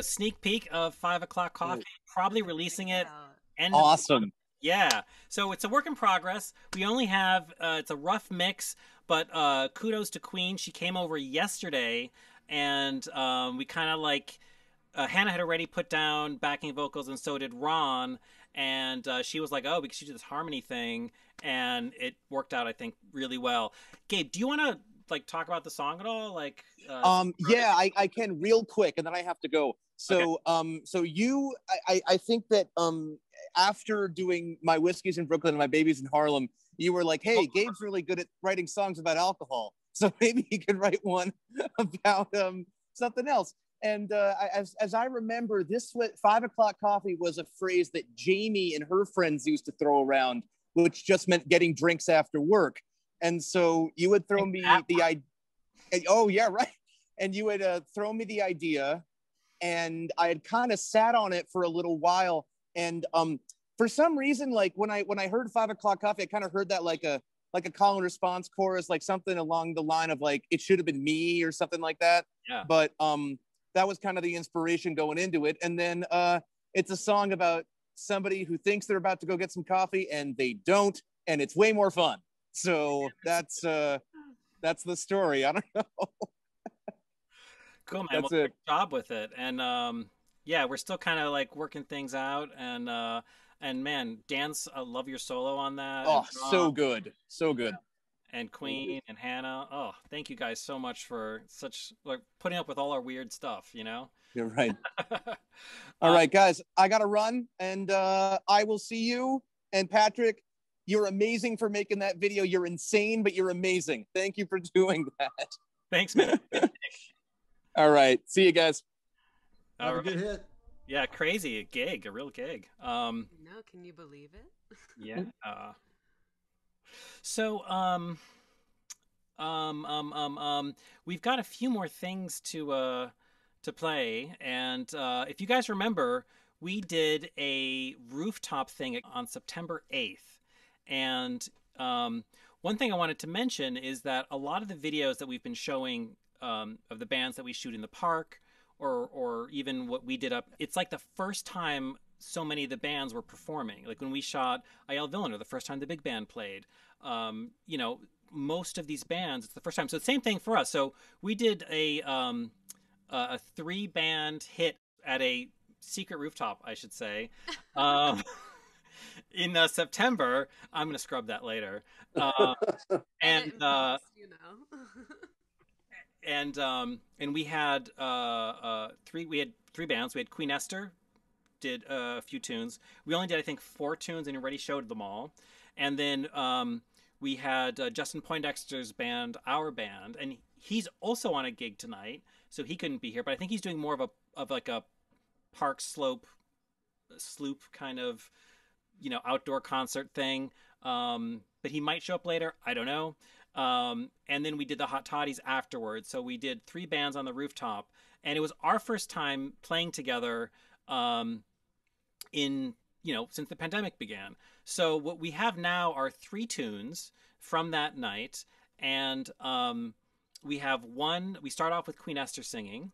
Sneak peek of 5 o'clock coffee, probably releasing it end awesome. Yeah, so it's a work in progress. We only have it's a rough mix, but kudos to Queen. She came over yesterday, and we kind of like Hannah had already put down backing vocals, and so did Ron, and she was like, oh, we should do this harmony thing, and it worked out, I think, really well. Gabe, do you want to like talk about the song at all? Like yeah, I can real quick, and then I have to go. So okay. So you I think that after doing my Whiskeys in Brooklyn and my Babies in Harlem, you were like, hey, Gabe's really good at writing songs about alcohol, so maybe he could write one about something else. And as I remember, this 5 o'clock coffee was a phrase that Jamie and her friends used to throw around, which just meant getting drinks after work. And so you would throw me the idea. Oh yeah, right. And you would throw me the idea, and I had kind of sat on it for a little while. And for some reason, like when I heard 5 o'clock coffee, I kind of heard that like a call and response chorus, like something along the line of like, it should have been me or something like that. Yeah. But that was kind of the inspiration going into it. And then it's a song about somebody who thinks they're about to go get some coffee and they don't, and it's way more fun. So that's the story. I don't know. Cool, man. That's well, it. good job with it. And yeah, we're still kind of like working things out, and man, Dan's, I love your solo on that. Oh, so good, so good. And Queen and Hannah. Oh, thank you guys so much for like putting up with all our weird stuff. You know. You're right. All right, guys, I gotta run, and I will see you. And Patrick, you're amazing for making that video. You're insane, but you're amazing. Thank you for doing that. Thanks, man. All right, see you guys. Have a good hit. Yeah, crazy a gig, a real gig. No, can you believe it? Yeah. So we've got a few more things to play, and if you guys remember, we did a rooftop thing on September 8th, and one thing I wanted to mention is that a lot of the videos that we've been showing of the bands that we shoot in the park, or even what we did up, it's like the first time so many of the bands were performing. Like when we shot Ayel Villaner, the first time the big band played. You know, most of these bands, it's the first time. So the same thing for us. So we did a 3-band hit at a secret rooftop, I should say, in September. I'm going to scrub that later. And you know. And we had three bands. We had Queen Esther, did a few tunes. We only did, I think, 4 tunes and already showed them all. And then we had Justin Poindexter's band, Our Band, and he's also on a gig tonight, so he couldn't be here. But I think he's doing more of like a park slope kind of, you know, outdoor concert thing. But he might show up later. I don't know. And then we did the Hot Toddies afterwards. So we did 3 bands on the rooftop, and it was our first time playing together in, you know, since the pandemic began. So what we have now are 3 tunes from that night, and we have one. We start off with Queen Esther singing,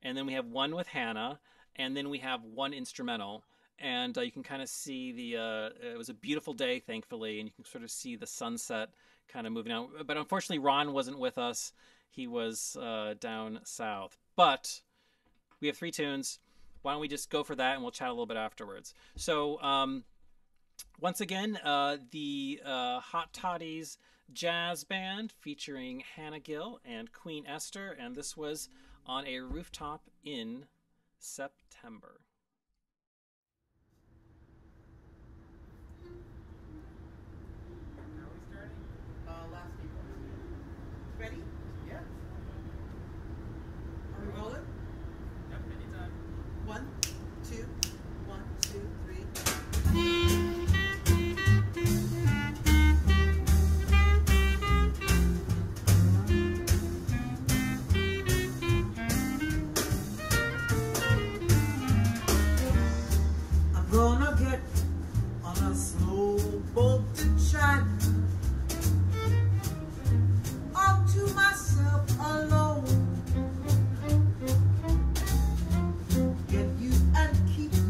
and then we have one with Hannah, and then we have one instrumental. And you can kind of see it was a beautiful day, thankfully, and you can sort of see the sunset kind of moving out. But unfortunately, Ron wasn't with us. He was down south. But we have 3 tunes. Why don't we just go for that, and we'll chat a little bit afterwards. So once again, the Hot Toddies Jazz Band featuring Hannah Gill and Queen Esther, and this was on a rooftop in September. Ready? Yeah. Are we rolling? Yep, anytime. 1, 2, 1, 2, 3. I'm gonna get on a slow boat to China. To myself alone, get you and keep you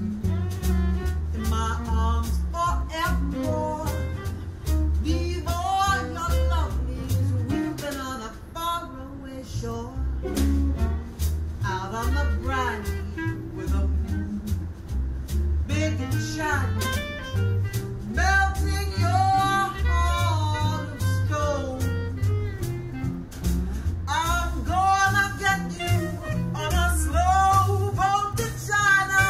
in my arms forevermore. Leave all your lovelies weeping on a faraway shore, out on the briny with a moon big and shiny, melting your heart of stone. I'm gonna get you on a slow boat to China,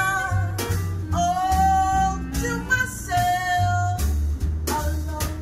all to myself alone.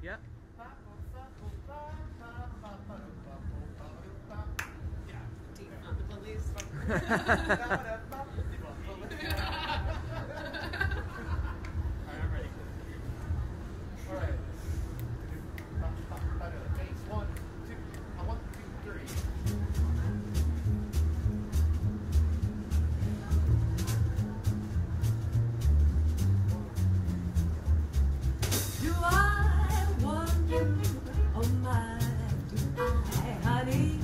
Yep. Do I want you? Oh my, do I, honey?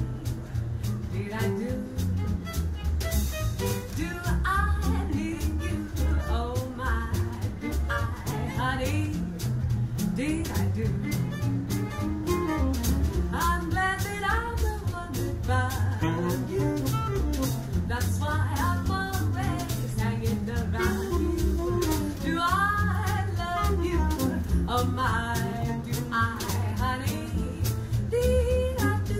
Did I do? Do I need you? Oh my, do I, honey? Did I do? I'm glad that I'm the one that found you. That's why I'm always hanging around you. Do I love you? Oh my, do I, honey? Did I do?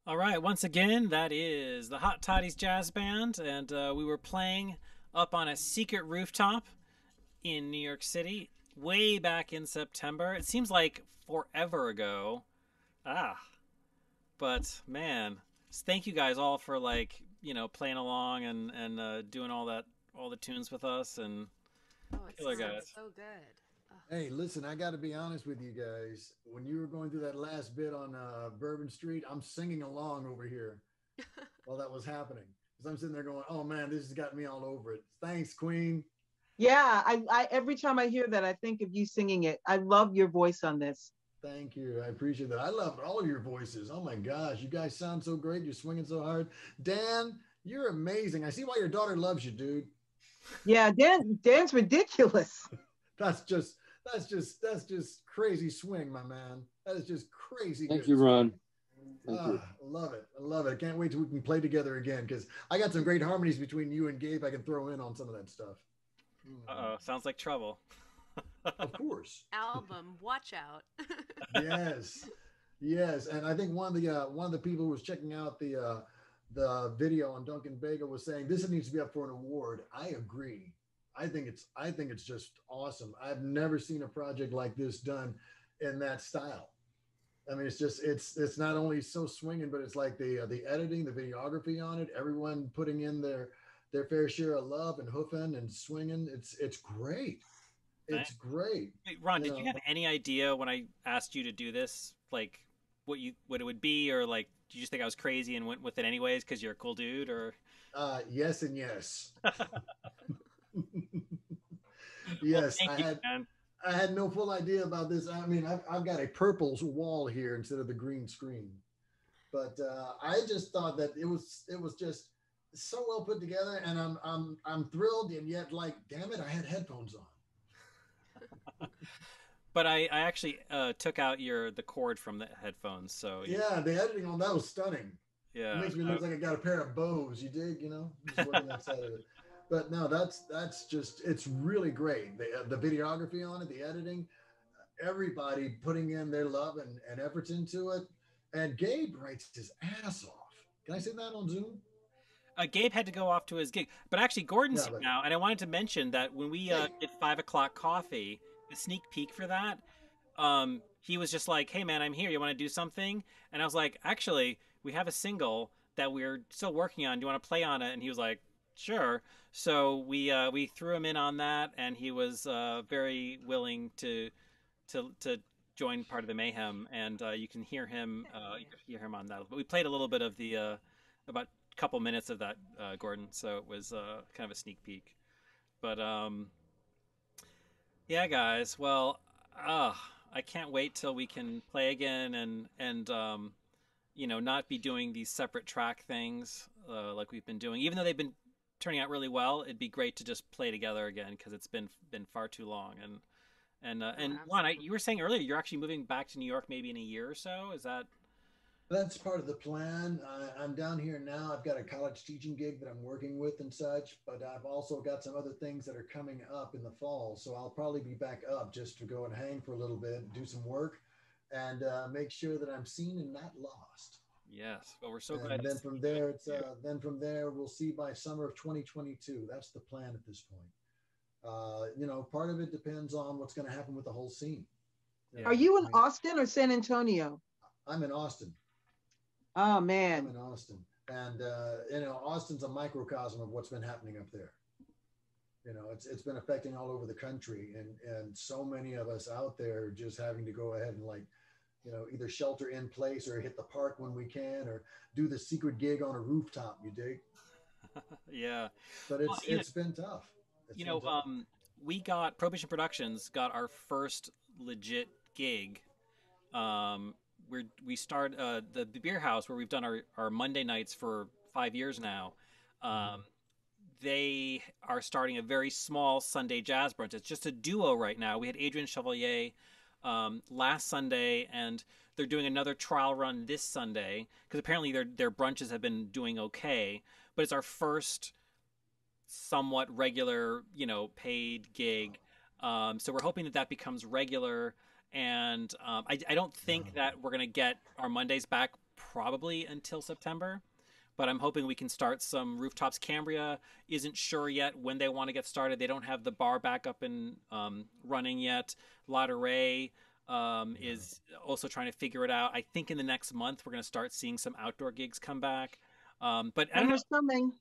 All right, once again, that is the Hot Toddies Jazz Band, and we were playing up on a secret rooftop in New York City way back in September. It seems like forever ago. But man, thank you guys all for like, playing along and doing all the tunes with us and killer guys. So good. Hey, listen, I got to be honest with you guys. When you were going through that last bit on Bourbon Street, I'm singing along over here while that was happening. Because I'm sitting there going, oh man, this has got me all over it. Thanks, Queen. Yeah, I every time I hear that, I think of you singing it. I love your voice on this. Thank you. I appreciate that. I love all of your voices. Oh my gosh, you guys sound so great. You're swinging so hard. Dan, you're amazing. I see why your daughter loves you, dude. Yeah, Dan's ridiculous. That's just crazy swing, my man. That is just crazy. Thank you, Ron. Thank you. I love it. I love it. I can't wait till we can play together again because I got some great harmonies between you and Gabe. I can throw in on some of that stuff. Uh-oh, sounds like trouble. Of course. Album, watch out. Yes, and I think one of the people who was checking out the video on Dunkin Bagel was saying this needs to be up for an award. I agree. I think it's just awesome. I've never seen a project like this done in that style. I mean, it's not only so swinging, but it's like the editing, the videography on it, everyone putting in their fair share of love and hoofing and swinging. It's great. It's great. Wait, Ron, did you have any idea when I asked you to do this, like what it would be, or like did you just think I was crazy and went with it anyways because you're a cool dude, or? Yes and yes. Yes, well, I had no full idea about this. I mean, I've got a purple wall here instead of the green screen, but I just thought that it was just so well put together, and I'm thrilled, and yet like, damn it, I had headphones on. But I actually took out the cord from the headphones, so yeah, the editing on that was stunning. Yeah, it makes me look like I got a pair of bows. You dig? Just working that side of it. But no, that's just, it's really great. The videography on it, the editing, everybody putting in their love and efforts into it. And Gabe writes his ass off. Can I say that on Zoom? Gabe had to go off to his gig, but actually Gordon's here now, and I wanted to mention that when we did 5 o'clock coffee, the sneak peek for that, he was just like, "Hey man, I'm here. You want to do something?" And I was like, "Actually, we have a single that we're still working on. Do you want to play on it?" And he was like, "Sure." So we threw him in on that, and he was very willing to join part of the mayhem. And you can hear him on that. But we played a little bit of the about a couple minutes of that, Gordon. So it was kind of a sneak peek. But yeah, guys. Well, I can't wait till we can play again and not be doing these separate track things like we've been doing, even though they've been turning out really well. It'd be great to just play together again because it's been far too long. And Juan, you were saying earlier you're actually moving back to New York maybe in a year or so. Is that? That's part of the plan. I'm down here now. I've got a college teaching gig that I'm working with and such, but I've also got some other things that are coming up in the fall. So I'll probably be back up just to go and hang for a little bit, do some work, and make sure that I'm seen and not lost. Yes. Well, we're so glad. And then from there, we'll see by summer of 2022. That's the plan at this point. Part of it depends on what's going to happen with the whole scene. Are you in Austin or San Antonio? I'm in Austin. Oh man. I'm in Austin, and Austin's a microcosm of what's been happening up there. It's been affecting all over the country, and so many of us out there just having to go ahead and either shelter in place or hit the park when we can, or do the secret gig on a rooftop. You dig? Yeah. But it's been tough. We got Prohibition Productions got our first legit gig. We start the beer house where we've done our Monday nights for 5 years now. They are starting a very small Sunday jazz brunch. It's just a duo right now. We had Adrien Chevalier last Sunday, and they're doing another trial run this Sunday because apparently their brunches have been doing okay. But it's our first somewhat regular, paid gig. So we're hoping that that becomes regular. And I don't think that we're going to get our Mondays back probably until September. But I'm hoping we can start some rooftops. Cambria isn't sure yet when they want to get started. They don't have the bar back up and running yet. Monterey is also trying to figure it out. I think in the next month we're going to start seeing some outdoor gigs come back. But I don't know. Summer's coming.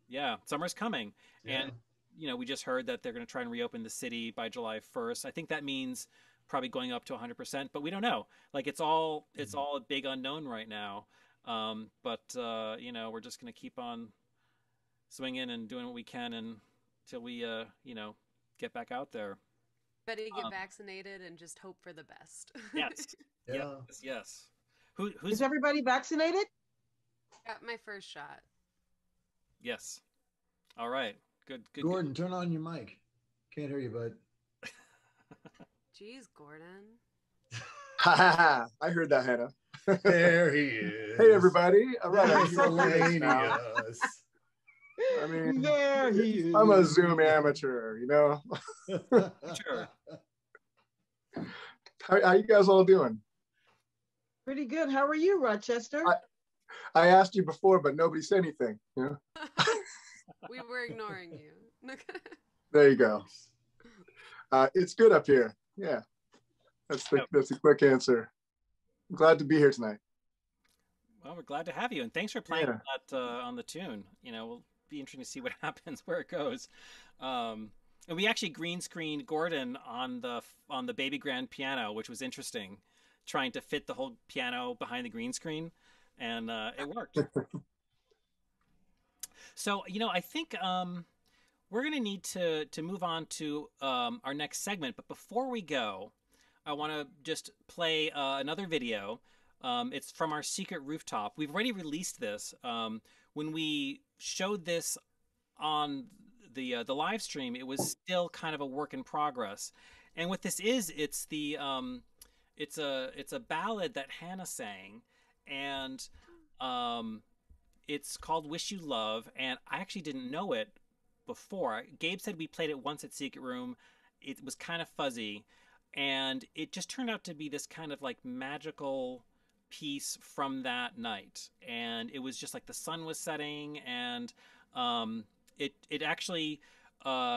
Yeah, summer's coming. Yeah. And, you know, we just heard that they're going to try and reopen the city by July 1st. I think that means probably going up to 100%, but we don't know. Like, it's all a big unknown right now. But you know, we're just going to keep on swinging and doing what we can until we, you know, get back out there. Better get vaccinated and just hope for the best. Yes. Yeah. Yes. Is everybody vaccinated? Got my first shot. Yes. All right. Good. Gordon, turn on your mic. Can't hear you, bud. Jeez, Gordon. I heard that, Hannah. There he is. Hey, everybody. All right. Miscellaneous. I mean, there he is. I'm a Zoom amateur, you know? Sure. How you guys all doing? Pretty good. How are you, Rochester? I asked you before, but nobody said anything. You know? We were ignoring you. There you go. It's good up here. Yeah. That's a quick answer. I'm glad to be here tonight. Well, we're glad to have you, and thanks for playing that on the tune. You know, we'll be interesting to see what happens, where it goes. And we actually green screened Gordon on the baby grand piano, which was interesting, trying to fit the whole piano behind the green screen, and it worked. So, you know, I think we're going to need to move on to our next segment. But before we go, I want to just play another video. It's from our secret rooftop. We've already released this. When we showed this on the live stream, it was still kind of a work in progress. And what this is, it's a ballad that Hannah sang, and it's called "Wish You Love." And I actually didn't know it before. Gabe said we played it once at Secret Room. It was kind of fuzzy, and it just turned out to be this kind of like magical piece from that night. And it was just like the sun was setting, and it actually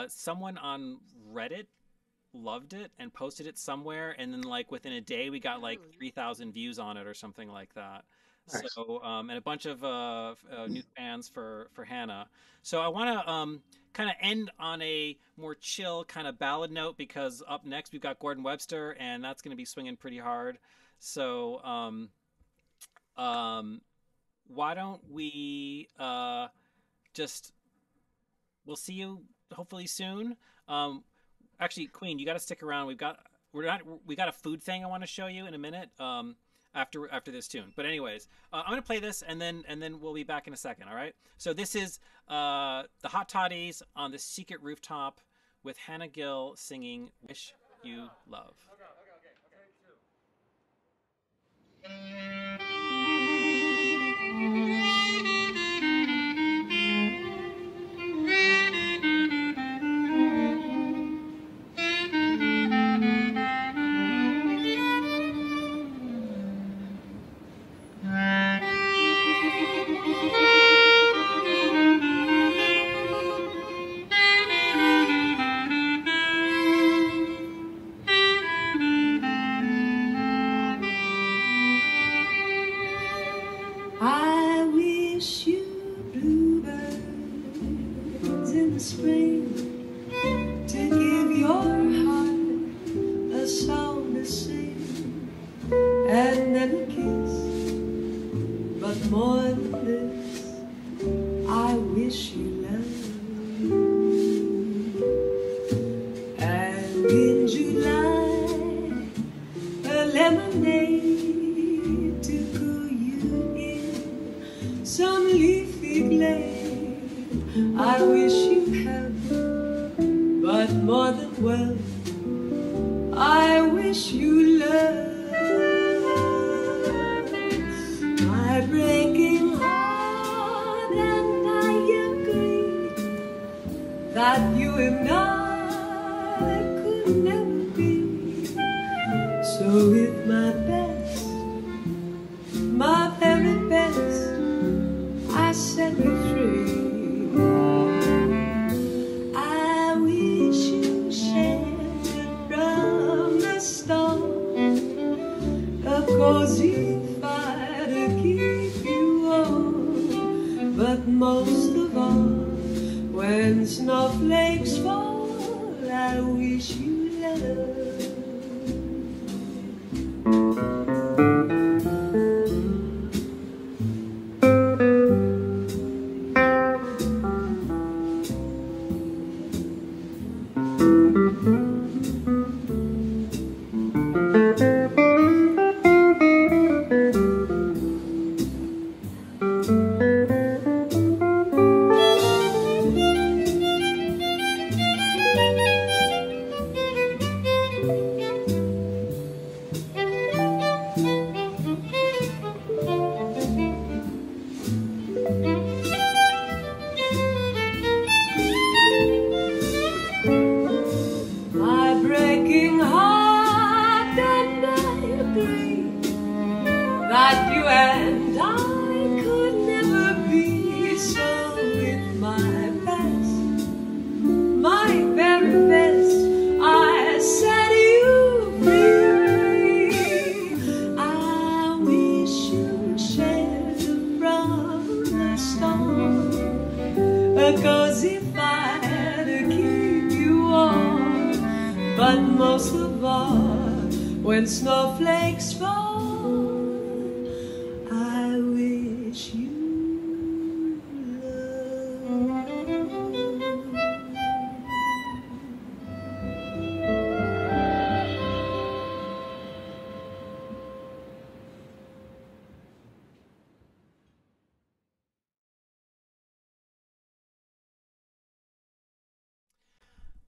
someone on Reddit loved it and posted it somewhere, and then like within a day we got like 3,000 views on it or something like that. Nice. So and a bunch of new fans for Hannah. So I want to kind of end on a more chill kind of ballad note, because up next we've got Gordon Webster, and that's going to be swinging pretty hard. So why don't we we'll see you hopefully soon. Actually, Queen, you got to stick around. We got a food thing I want to show you in a minute. After this tune. But anyways, I'm gonna play this, and then we'll be back in a second. All right. So this is the Hot Toddies on the secret rooftop with Hannah Gill singing "Wish You Love." I wish you bluebirds in the spring to give your heart a song to sing, and then a kiss. But more than this, I wish you love. And in July, a lemonade to cool you in some leafy glade. I wish you health, but more than wealth, I wish you love. My breaking heart, and I agree that you and I could So with my best, my very best, I set you free. I wish you sheltered from the storm, a cozy fire to keep you warm. But most of all, when snowflakes fall, I wish you love. When snowflakes fall, I wish you love.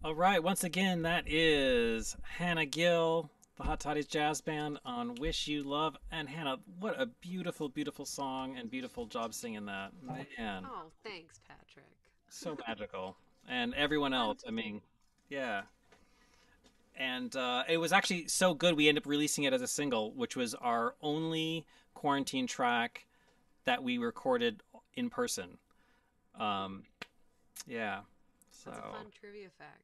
All right, once again, that is Hannah Gill, the Hot Toddies Jazz Band on Wish You Love. And Hannah, what a beautiful, beautiful song and beautiful job singing that. Man. Oh, thanks, Patrick. So magical. And everyone else, I mean, yeah. And it was actually so good, we ended up releasing it as a single, which was our only quarantine track that we recorded in person. Yeah. So. That's a fun trivia fact.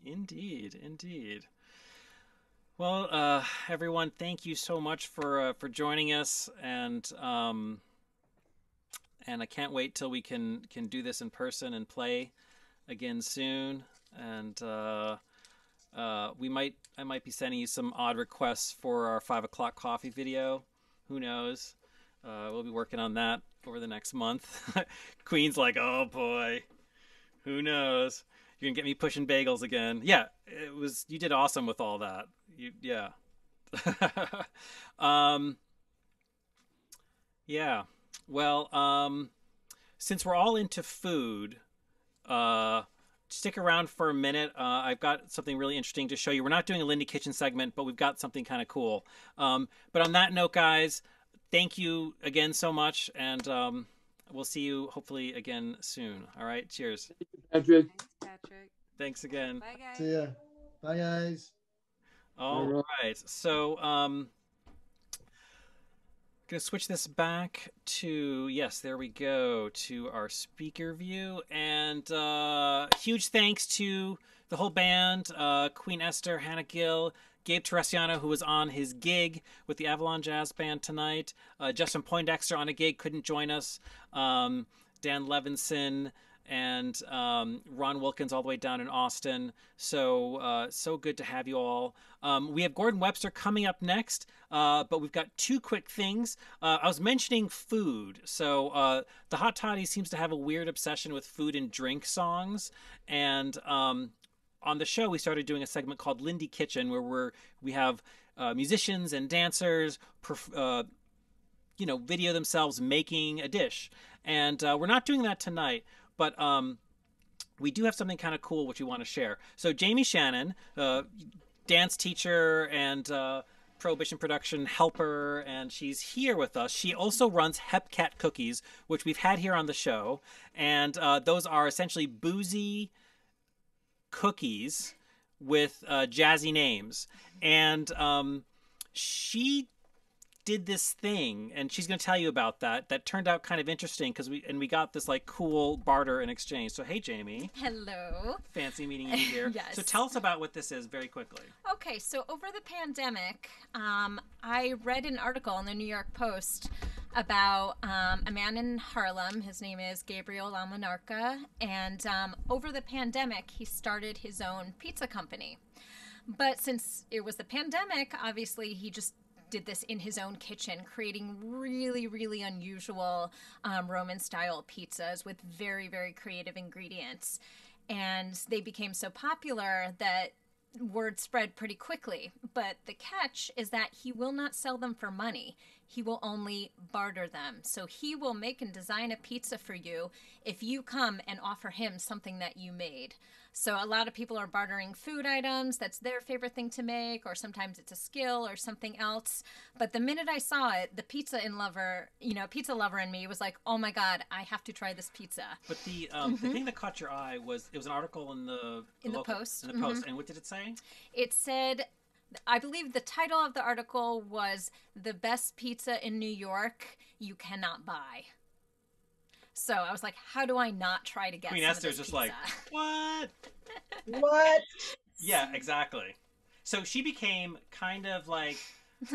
Indeed, indeed. Well, everyone, thank you so much for joining us, and I can't wait till we can do this in person and play again soon. And I might be sending you some odd requests for our 5 o'clock coffee video. Who knows? We'll be working on that over the next month. Queen's like, oh boy, who knows? You're gonna get me pushing bagels again. Yeah, you did awesome with all that. Yeah. Yeah. Well, since we're all into food, stick around for a minute. I've got something really interesting to show you. We're not doing a Lindy Kitchen segment, but we've got something kind of cool. But on that note, guys, thank you again so much, and we'll see you hopefully again soon. All right, cheers. Patrick. Thanks, Patrick. Thanks again. Bye, guys. See ya. Bye, guys. All right, so gonna switch this back to, yes, there we go, to our speaker view, and huge thanks to the whole band, Queen Esther, Hannah Gill, Gabe Terracciano, who was on his gig with the Avalon Jazz Band tonight, Justin Poindexter on a gig, couldn't join us, Dan Levinson, and Ron Wilkins all the way down in Austin. So so good to have you all. We have Gordon Webster coming up next, but we've got two quick things. I was mentioning food. So the Hot Toddies seems to have a weird obsession with food and drink songs, and on the show we started doing a segment called Lindy Kitchen, where we have musicians and dancers video themselves making a dish, and we're not doing that tonight. But we do have something kind of cool which we want to share. So Jamie Shannon, dance teacher and Prohibition production helper, and she's here with us. She also runs Hep Cat Cookies, which we've had here on the show. And those are essentially boozy cookies with jazzy names. And she did this thing, and she's going to tell you about that turned out kind of interesting because we got this like cool barter in exchange. So hey, Jamie. Hello. Fancy meeting you here. Yes. So tell us about what this is very quickly. Okay, so over the pandemic, I read an article in the New York Post about a man in Harlem. His name is Gabriel Lamonarca, and over the pandemic, he started his own pizza company. But since it was the pandemic, obviously he just did this in his own kitchen, creating really, really unusual Roman-style pizzas with very, very creative ingredients. And they became so popular that word spread pretty quickly. But the catch is that he will not sell them for money. He will only barter them. So he will make and design a pizza for you if you come and offer him something that you made. So a lot of people are bartering food items. That's their favorite thing to make, or sometimes it's a skill or something else. But the minute I saw it, the pizza lover in me was like, oh my God, I have to try this pizza. But the thing that caught your eye was it was an article in the Post. In the Post. And what did it say? It said, I believe the title of the article was "The Best Pizza in New York You Cannot Buy." So I was like, how do I not try to get Queen some Esther's of this just pizza? like, what? What? Yeah, exactly. So she became kind of like,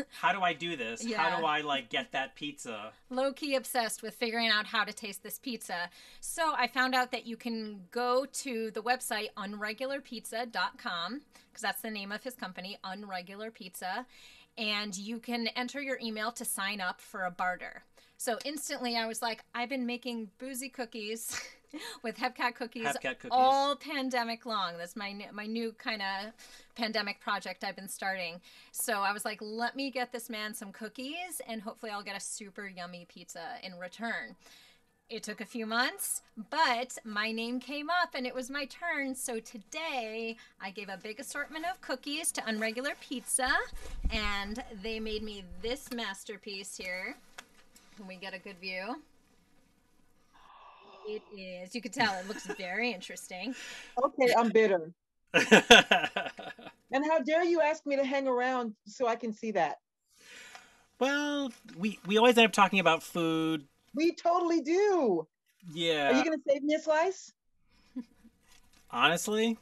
how do I do this? Yeah. How do I like get that pizza? Low-key obsessed with figuring out how to taste this pizza. So I found out that you can go to the website unregularpizza.com, because that's the name of his company, Unregular Pizza, and you can enter your email to sign up for a barter. So instantly I was like, I've been making boozy cookies with Hep Cat Cookies, all pandemic long. That's my new kind of pandemic project I've been starting. So I was like, let me get this man some cookies and hopefully I'll get a super yummy pizza in return. It took a few months, but my name came up and it was my turn. So today I gave a big assortment of cookies to Unregular Pizza, and they made me this masterpiece here. Can we get a good view? It is. You can tell it looks very interesting. Okay, I'm bitter. And how dare you ask me to hang around so I can see that? Well, we always end up talking about food. We totally do. Yeah. Are you going to save me a slice? Honestly?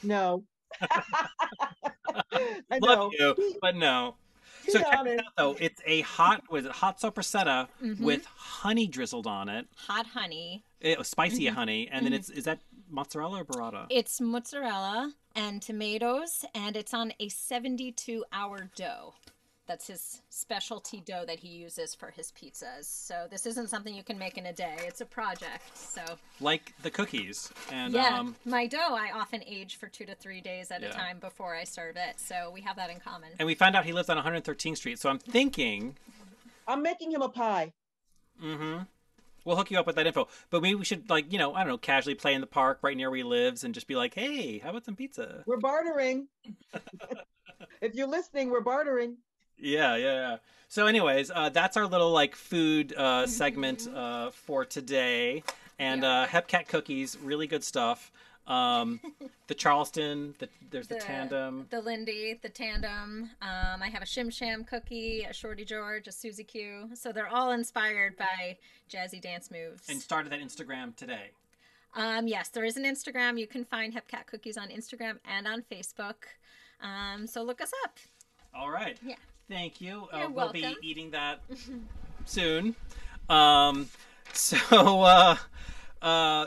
No. I Love know. you, but no. So check it out, though. It's a hot soppressata with honey drizzled on it. Hot honey. Spicy honey. And then is that mozzarella or burrata? It's mozzarella and tomatoes, and it's on a 72-hour dough. That's his specialty dough that he uses for his pizzas. So this isn't something you can make in a day. It's a project. So like the cookies. And yeah, my dough I often age for 2 to 3 days at a time before I serve it. So we have that in common. And we found out he lives on 113th Street. So I'm thinking I'm making him a pie. Mm-hmm. We'll hook you up with that info. But maybe we should, like, I don't know, casually play in the park right near where he lives and just be like, hey, how about some pizza? We're bartering. If you're listening, we're bartering. Yeah. So anyways, that's our little like food segment for today. And Hep Cat Cookies, really good stuff. The Charleston, there's the Tandem. The Lindy, the Tandem. I have a Shim Sham cookie, a Shorty George, a Susie Q. So they're all inspired by jazzy dance moves. And started that Instagram today. Yes, there is an Instagram. You can find Hep Cat Cookies on Instagram and on Facebook. So look us up. All right. Yeah. Thank you. You're we'll welcome. be eating that soon.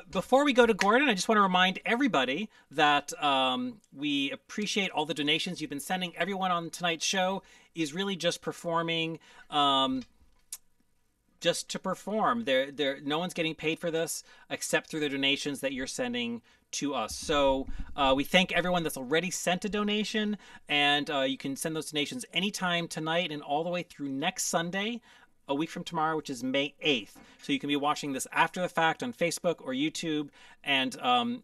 Before we go to Gordon, I just want to remind everybody that we appreciate all the donations you've been sending. Everyone on tonight's show is really just performing, just to perform. No one's getting paid for this except through the donations that you're sending to us. So we thank everyone that's already sent a donation, and you can send those donations anytime tonight and all the way through next Sunday, a week from tomorrow, which is May 8th. So you can be watching this after the fact on Facebook or YouTube and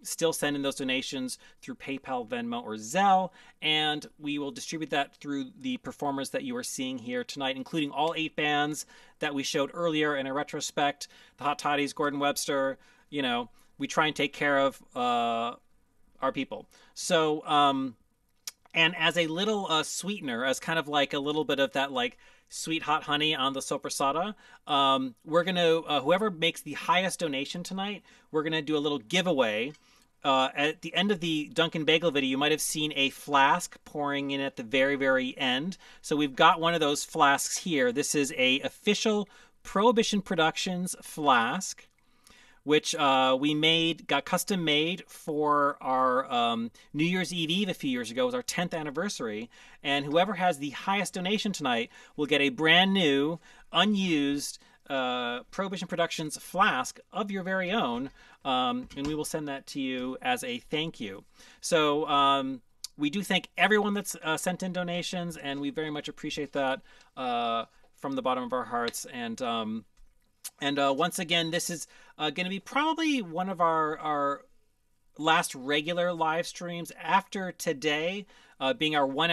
still send in those donations through PayPal, Venmo, or Zelle. And we will distribute that through the performers that you are seeing here tonight, including all 8 bands that we showed earlier in a retrospect. The Hot Toddies, Gordon Webster, we try and take care of our people. So And as a little sweetener, as kind of like a little bit of that like sweet hot honey on the soppressata, we're gonna whoever makes the highest donation tonight, we're gonna do a little giveaway. At the end of the Dunkin' Bagel video, you might have seen a flask pouring in at the very, very end. So we've got one of those flasks here. This is a official Prohibition Productions flask, which we got custom made for our New Year's Eve a few years ago. It was our 10th anniversary. And whoever has the highest donation tonight will get a brand new, unused Prohibition Productions flask of your very own. And we will send that to you as a thank you. So we do thank everyone that's sent in donations, and we very much appreciate that from the bottom of our hearts. And once again, this is going to be probably one of our last regular live streams. After today being our 1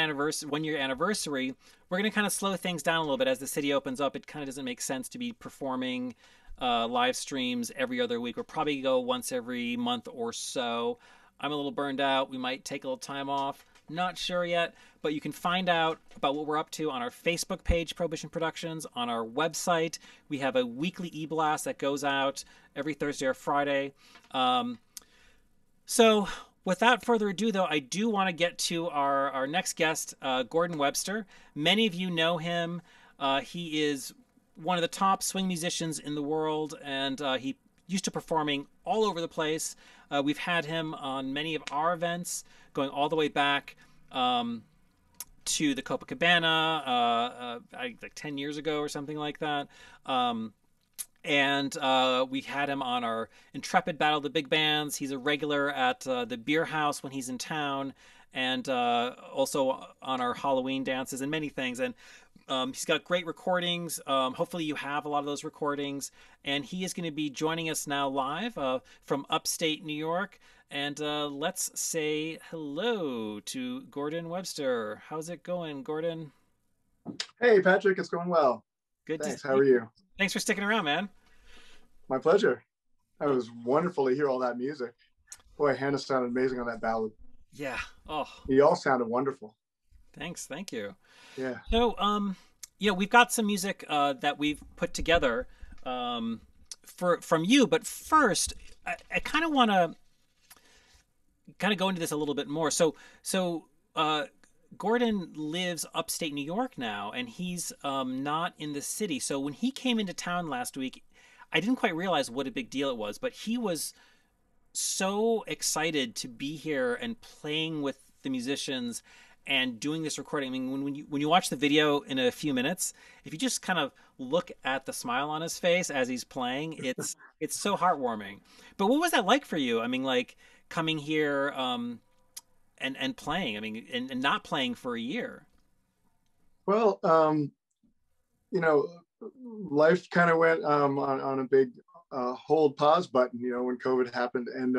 year anniversary, we're going to kind of slow things down a little bit as the city opens up. It kind of doesn't make sense to be performing live streams every other week. We'll probably go once every month or so. I'm a little burned out. We might take a little time off. Not sure yet, but you can find out about what we're up to on our Facebook page, Prohibition Productions, on our website. We have a weekly e-blast that goes out every Thursday or Friday. So without further ado, though, I do want to get to our next guest, Gordon Webster. Many of you know him. He is one of the top swing musicians in the world, and he used to performing all over the place. We've had him on many of our events, going all the way back to the Copacabana, like 10 years ago or something like that. And we had him on our Intrepid Battle of the Big Bands. He's a regular at the Beer House when he's in town, and also on our Halloween dances and many things. And he's got great recordings. Hopefully you have a lot of those recordings. And he is going to be joining us now live from upstate New York. And let's say hello to Gordon Webster. How's it going, Gordon? Hey, Patrick, it's going well. Good. Thanks. How are you? Thanks for sticking around, man. My pleasure. It was wonderful to hear all that music. Boy, Hannah sounded amazing on that ballad. Yeah. Oh. You all sounded wonderful. Thanks. Thank you. Yeah. So, we've got some music that we've put together from you. But first, I kind of want to go into this a little bit more. So Gordon lives upstate New York now, and he's not in the city. So when he came into town last week, I didn't quite realize what a big deal it was, but he was so excited to be here and playing with the musicians and doing this recording. I mean, when you watch the video in a few minutes, if you just kind of look at the smile on his face as he's playing, it's so heartwarming. But what was that like for you? I mean, like coming here and playing, I mean, and not playing for a year. Well, life kind of went on a big hold pause button, when COVID happened. And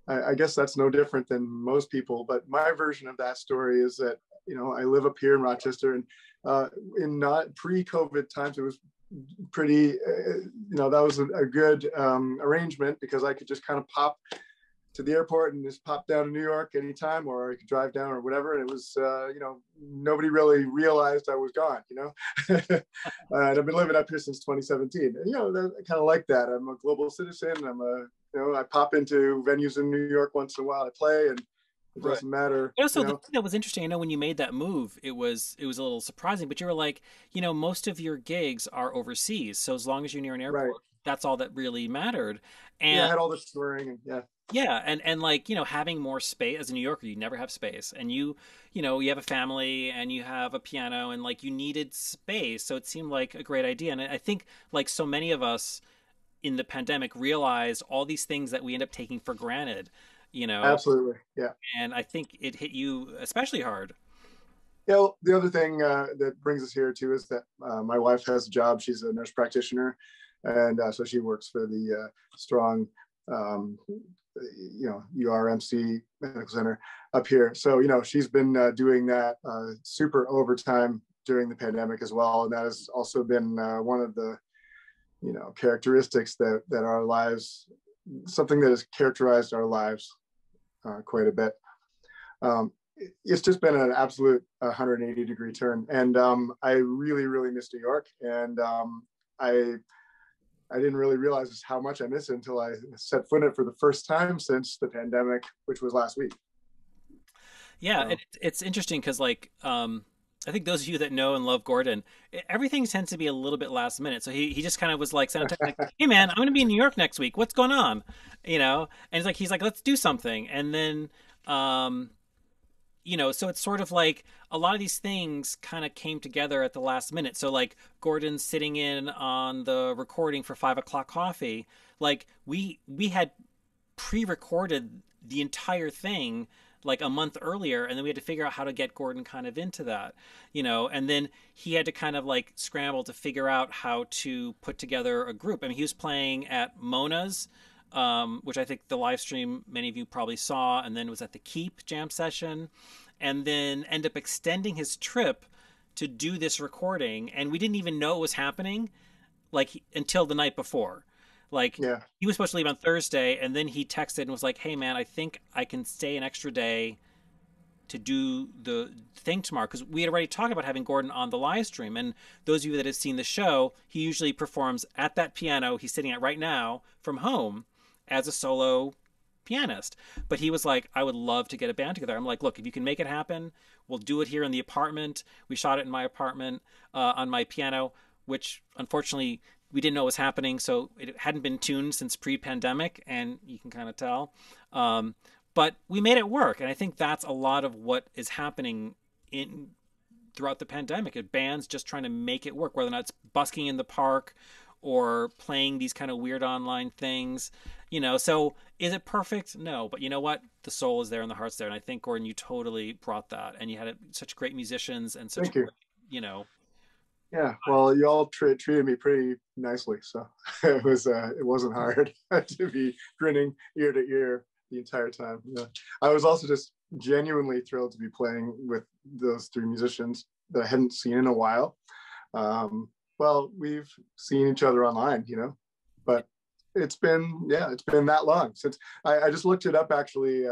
I guess that's no different than most people. But my version of that story is that, I live up here in Rochester, and in not pre-COVID times, it was pretty, that was a good arrangement, because I could just kind of pop to the airport and just pop down to New York anytime, or I could drive down or whatever. And it was, nobody really realized I was gone, and I've been living up here since 2017. And, I kind of like that. I'm a global citizen. I pop into venues in New York once in a while. I play, and it doesn't matter. But also, the thing that was interesting, when you made that move, it was a little surprising, but you were like, most of your gigs are overseas. So as long as you're near an airport, that's all that really mattered. And I had all this touring, and yeah, and like, having more space as a New Yorker, you never have space, and you have a family and you have a piano, and like you needed space, so it seemed like a great idea. And I think like so many of us in the pandemic realized all these things that we end up taking for granted, Absolutely, yeah. And I think it hit you especially hard. Yeah, the other thing that brings us here too is that my wife has a job. She's a nurse practitioner, and so she works for the Strong URMC Medical Center up here. So, she's been doing that super overtime during the pandemic as well. And that has also been one of the, characteristics that our lives, something that has characterized our lives quite a bit. it's just been an absolute 180-degree turn. And I really, really miss New York. And I didn't really realize how much I miss it until I set foot in it for the first time since the pandemic, which was last week. Yeah, it's interesting because, like, I think those of you that know and love Gordon, everything tends to be a little bit last minute. So he just kind of was like, hey man, I'm going to be in New York next week. What's going on? You know? And he's like, let's do something. And then, you know, so it's sort of like a lot of these things kind of came together at the last minute. So like Gordon sitting in on the recording for 5 o'clock coffee, like we had pre-recorded the entire thing like a month earlier, and then we had to figure out how to get Gordon kind of into that, you know, and then he had to kind of like scramble to figure out how to put together a group. I mean, he was playing at Mona's, which I think the live stream many of you probably saw, and then was at the Keep jam session, and then end up extending his trip to do this recording, and we didn't even know it was happening like until the night before. Like, yeah. He was supposed to leave on Thursday, and then he texted and was like, hey, man, I think I can stay an extra day to do the thing tomorrow. Because we had already talked about having Gordon on the live stream. And those of you that have seen the show, he usually performs at that piano he's sitting at right now from home as a solo pianist. But he was like, I would love to get a band together. I'm like, look, if you can make it happen, we'll do it here in the apartment. We shot it in my apartment on my piano, which unfortunately we didn't know was happening, so it hadn't been tuned since pre-pandemic, and you can kind of tell. But we made it work, and I think that's a lot of what is happening throughout the pandemic. Bands just trying to make it work, whether or not it's busking in the park or playing these kind of weird online things. You know, so is it perfect? No, but you know what? The soul is there and the heart's there, and I think, Gordon, you totally brought that, and you had such great musicians and such, great, you know. Yeah, well, you all treated me pretty nicely, so it wasn't hard to be grinning ear to ear the entire time. Yeah. I was also just genuinely thrilled to be playing with those three musicians that I hadn't seen in a while. Well, we've seen each other online, you know, but it's been that long since I just looked it up actually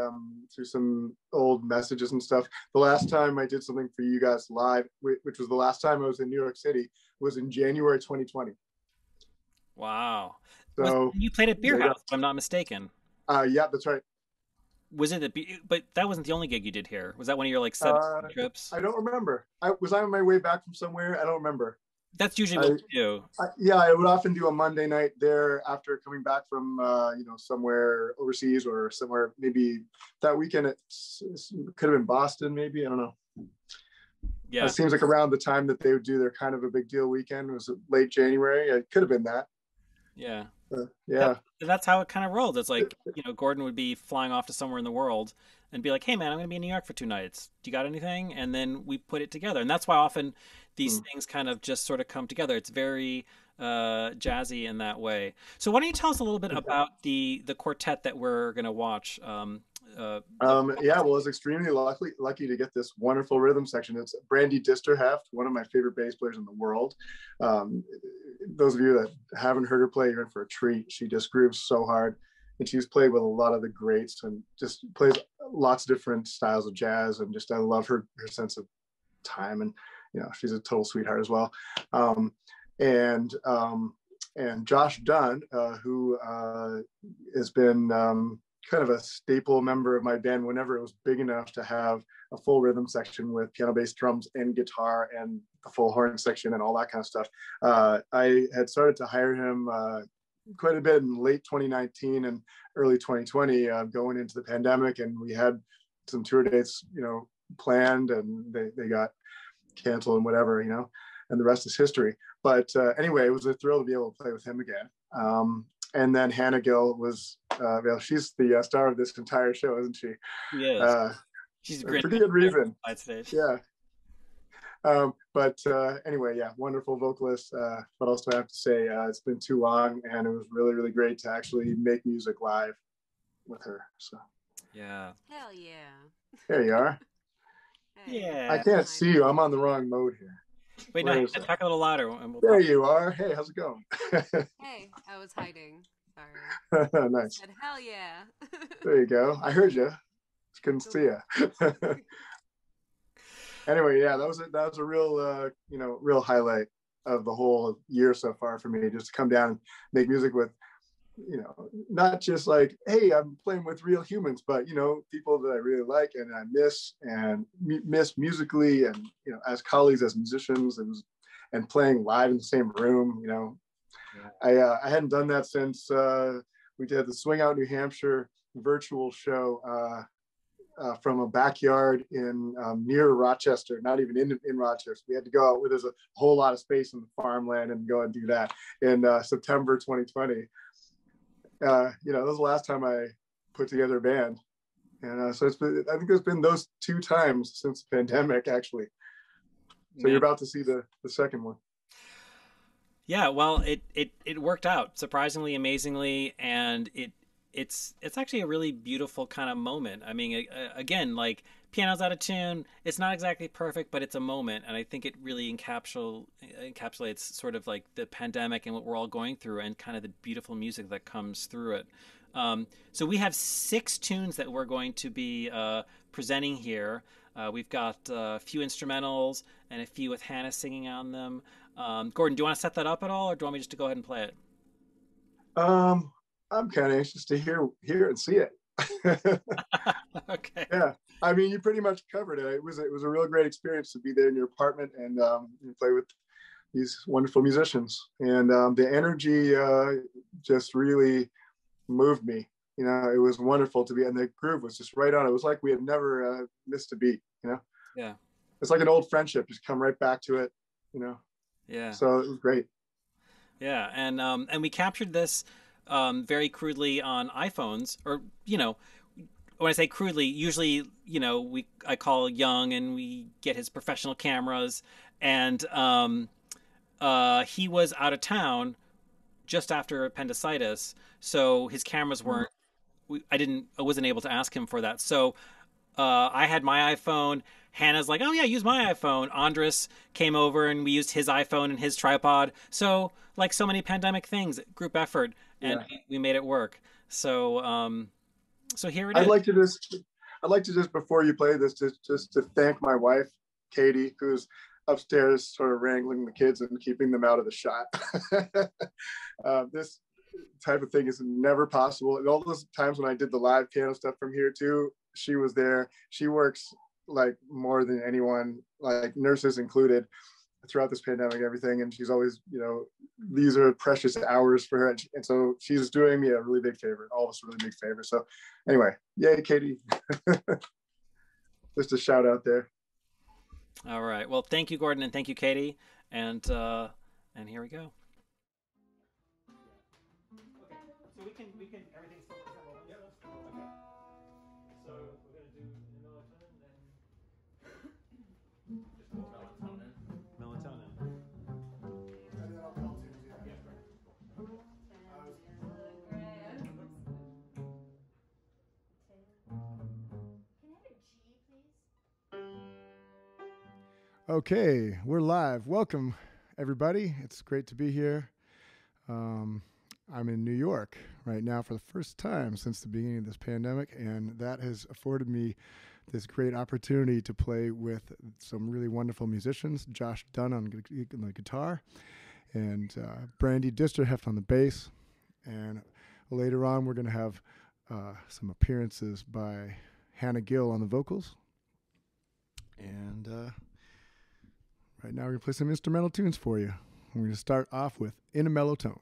through some old messages and stuff. The last time I did something for you guys live, which was the last time I was in New York City, was in January 2020. Wow. So you played at Beer House, if I'm not mistaken. Yeah, that's right. Was it but that wasn't the only gig you did here. Was that one of your like 7 trips? I don't remember. Was I on my way back from somewhere? I don't remember. That's usually what you do. Yeah, I would often do a Monday night there after coming back from, you know, somewhere overseas or somewhere. Maybe that weekend it could have been Boston, maybe. I don't know. Yeah. It seems like around the time that they would do their kind of a big deal weekend. Was it late January? It could have been that. Yeah. Yeah. That's how it kind of rolled. It's like, you know, Gordon would be flying off to somewhere in the world and be like, hey, man, I'm going to be in New York for 2 nights. Do you got anything? And then we put it together. And that's why often these things kind of just sort of come together. It's very jazzy in that way. So why don't you tell us a little bit about the quartet that we're going to watch? Yeah, well, I was extremely lucky to get this wonderful rhythm section. It's Brandy Disterheft, one of my favorite bass players in the world. Those of you that haven't heard her play, you're in for a treat. She just grooves so hard, and she's played with a lot of the greats and just plays lots of different styles of jazz. And just I love her sense of time, and you know, she's a total sweetheart as well. And Josh Dunn, who has been kind of a staple member of my band whenever it was big enough to have a full rhythm section with piano, bass, drums, and guitar, and the full horn section and all that kind of stuff. I had started to hire him quite a bit in late 2019 and early 2020, going into the pandemic, and we had some tour dates, you know, planned, and they got canceled and whatever, you know, and the rest is history. But anyway, it was a thrill to be able to play with him again. And then Hannah Gill was, well, she's the star of this entire show, isn't she? Yes. She's great. For good reason. Yeah. But anyway, yeah, wonderful vocalist. What else do I have to say? It's been too long, and it was really, really great to actually make music live with her. So. Yeah. Hell yeah. There you are. Yeah. I can't see you. I'm on the wrong mode here. Wait, no, talk a little louder. And we'll there you are. Hey, how's it going? Hey, I was hiding. Sorry. Nice. I said, hell yeah. There you go. I heard you. Just couldn't see you. Anyway, yeah, that was a real real highlight of the whole year so far for me, just to come down and make music with, not just like, hey, I'm playing with real humans, but people that I really like and I miss musically, and as colleagues, as musicians, and playing live in the same room. I hadn't done that since we did the Swing Out New Hampshire virtual show from a backyard in near Rochester, not even in Rochester. We had to go out where there's a whole lot of space in the farmland and go and do that in September 2020. That was the last time I put together a band. And so I think it's been those 2 times since the pandemic, actually. So you're about to see the second one. Yeah, well, it worked out surprisingly, amazingly, and it's actually a really beautiful kind of moment. I mean, again, like, piano's out of tune. It's not exactly perfect, but it's a moment, and I think it really encapsulates sort of like the pandemic and what we're all going through, and kind of the beautiful music that comes through it. So we have 6 tunes that we're going to be presenting here. We've got a few instrumentals and a few with Hannah singing on them. Gordon, do you want to set that up at all, or do you want me just to go ahead and play it? I'm kind of anxious to hear it and see it. Okay. Yeah, I mean, you pretty much covered it. It was a real great experience to be there in your apartment and play with these wonderful musicians. And the energy just really moved me. It was wonderful to be, and the groove was just right on. It was like we had never missed a beat. Yeah. It's like an old friendship. Just come right back to it. Yeah. So it was great. Yeah, and we captured this very crudely on iPhones, or when I say crudely, usually I call Young and we get his professional cameras, and he was out of town just after appendicitis, so his cameras weren't. I wasn't able to ask him for that, so I had my iPhone. Hannah's like, oh yeah, use my iPhone. Andrius came over and we used his iPhone and his tripod. So like so many pandemic things, group effort, and we made it work. So so here it is. I'd like to just before you play this, just to thank my wife, Katie, who's upstairs sort of wrangling the kids and keeping them out of the shot. This type of thing is never possible. And all those times when I did the live piano stuff from here too, she was there. She works like more than anyone, like nurses included, throughout this pandemic, everything. And she's always, these are precious hours for her. And so she's doing me a really big favor. All of us a really big favor. So anyway, yay, Katie. Just a shout out there. All right. Well, thank you, Gordon, and thank you, Katie. And here we go. So we can everything's still rolling? Yeah, that's cool. Okay. So we're gonna do melatonin. Melatonin. And then I'll tell you. Okay, we're live. Welcome, everybody. It's great to be here. I'm in New York right now for the first time since the beginning of this pandemic, and that has afforded me this great opportunity to play with some really wonderful musicians. Josh Dunn on the guitar, and Brandy Disterheft on the bass. And later on, we're going to have some appearances by Hannah Gill on the vocals. And right now, we're going to play some instrumental tunes for you. We're going to start off with In a Mellow Tone.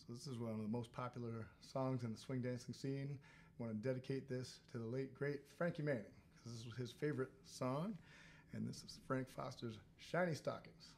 So this is one of the most popular songs in the swing dancing scene. I want to dedicate this to the late, great Frankie Manning, because this was his favorite song, and this is Frank Foster's Shiny Stockings.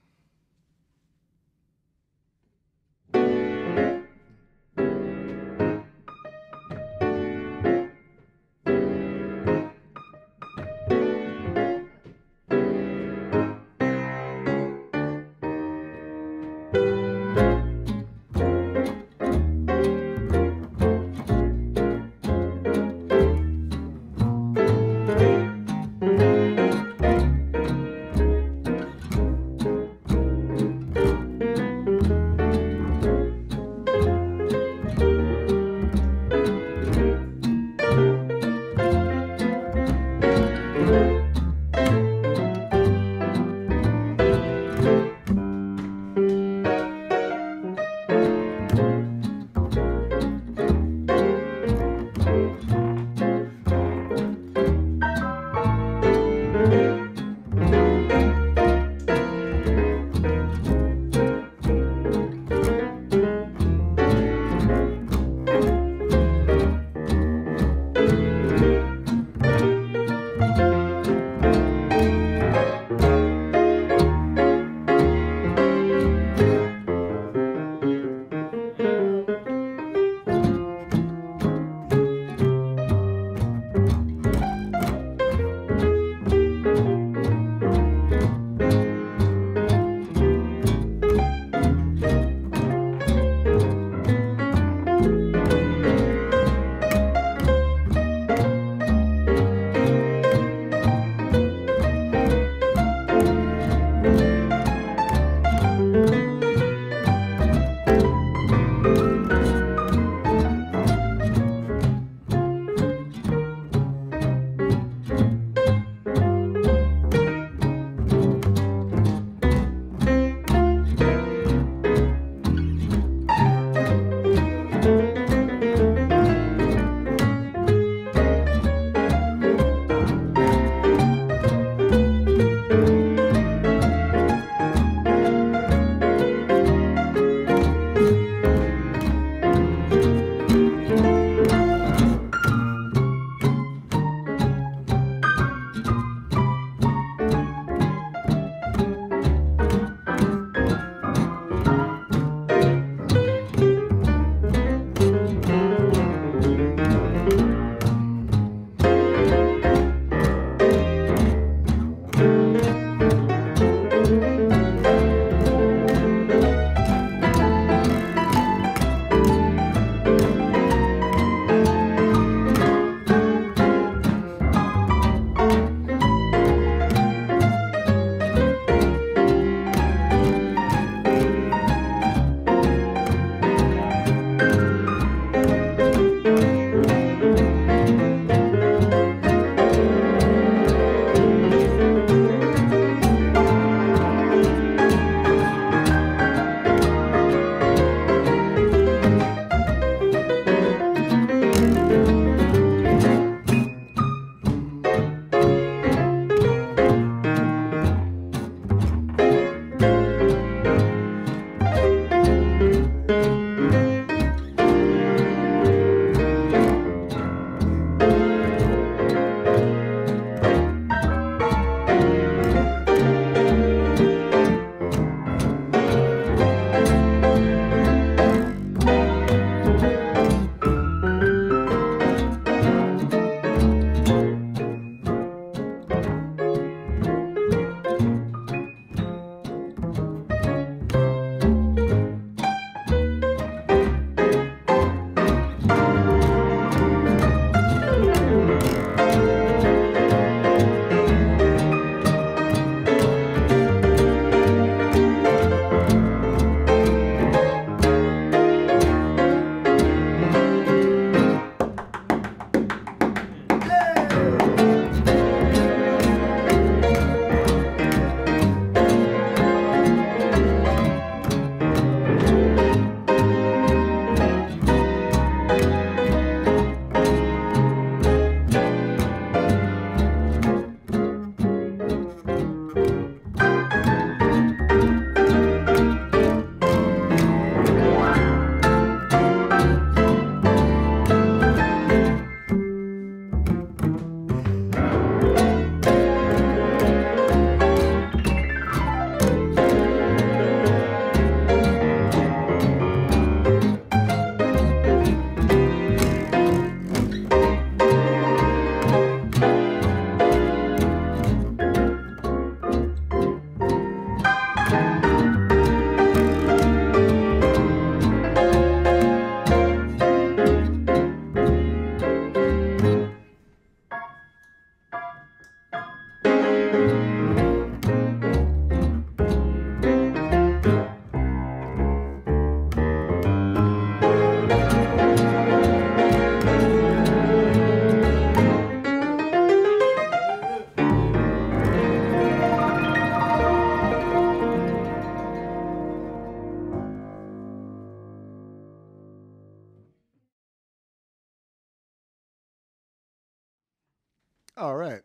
All right.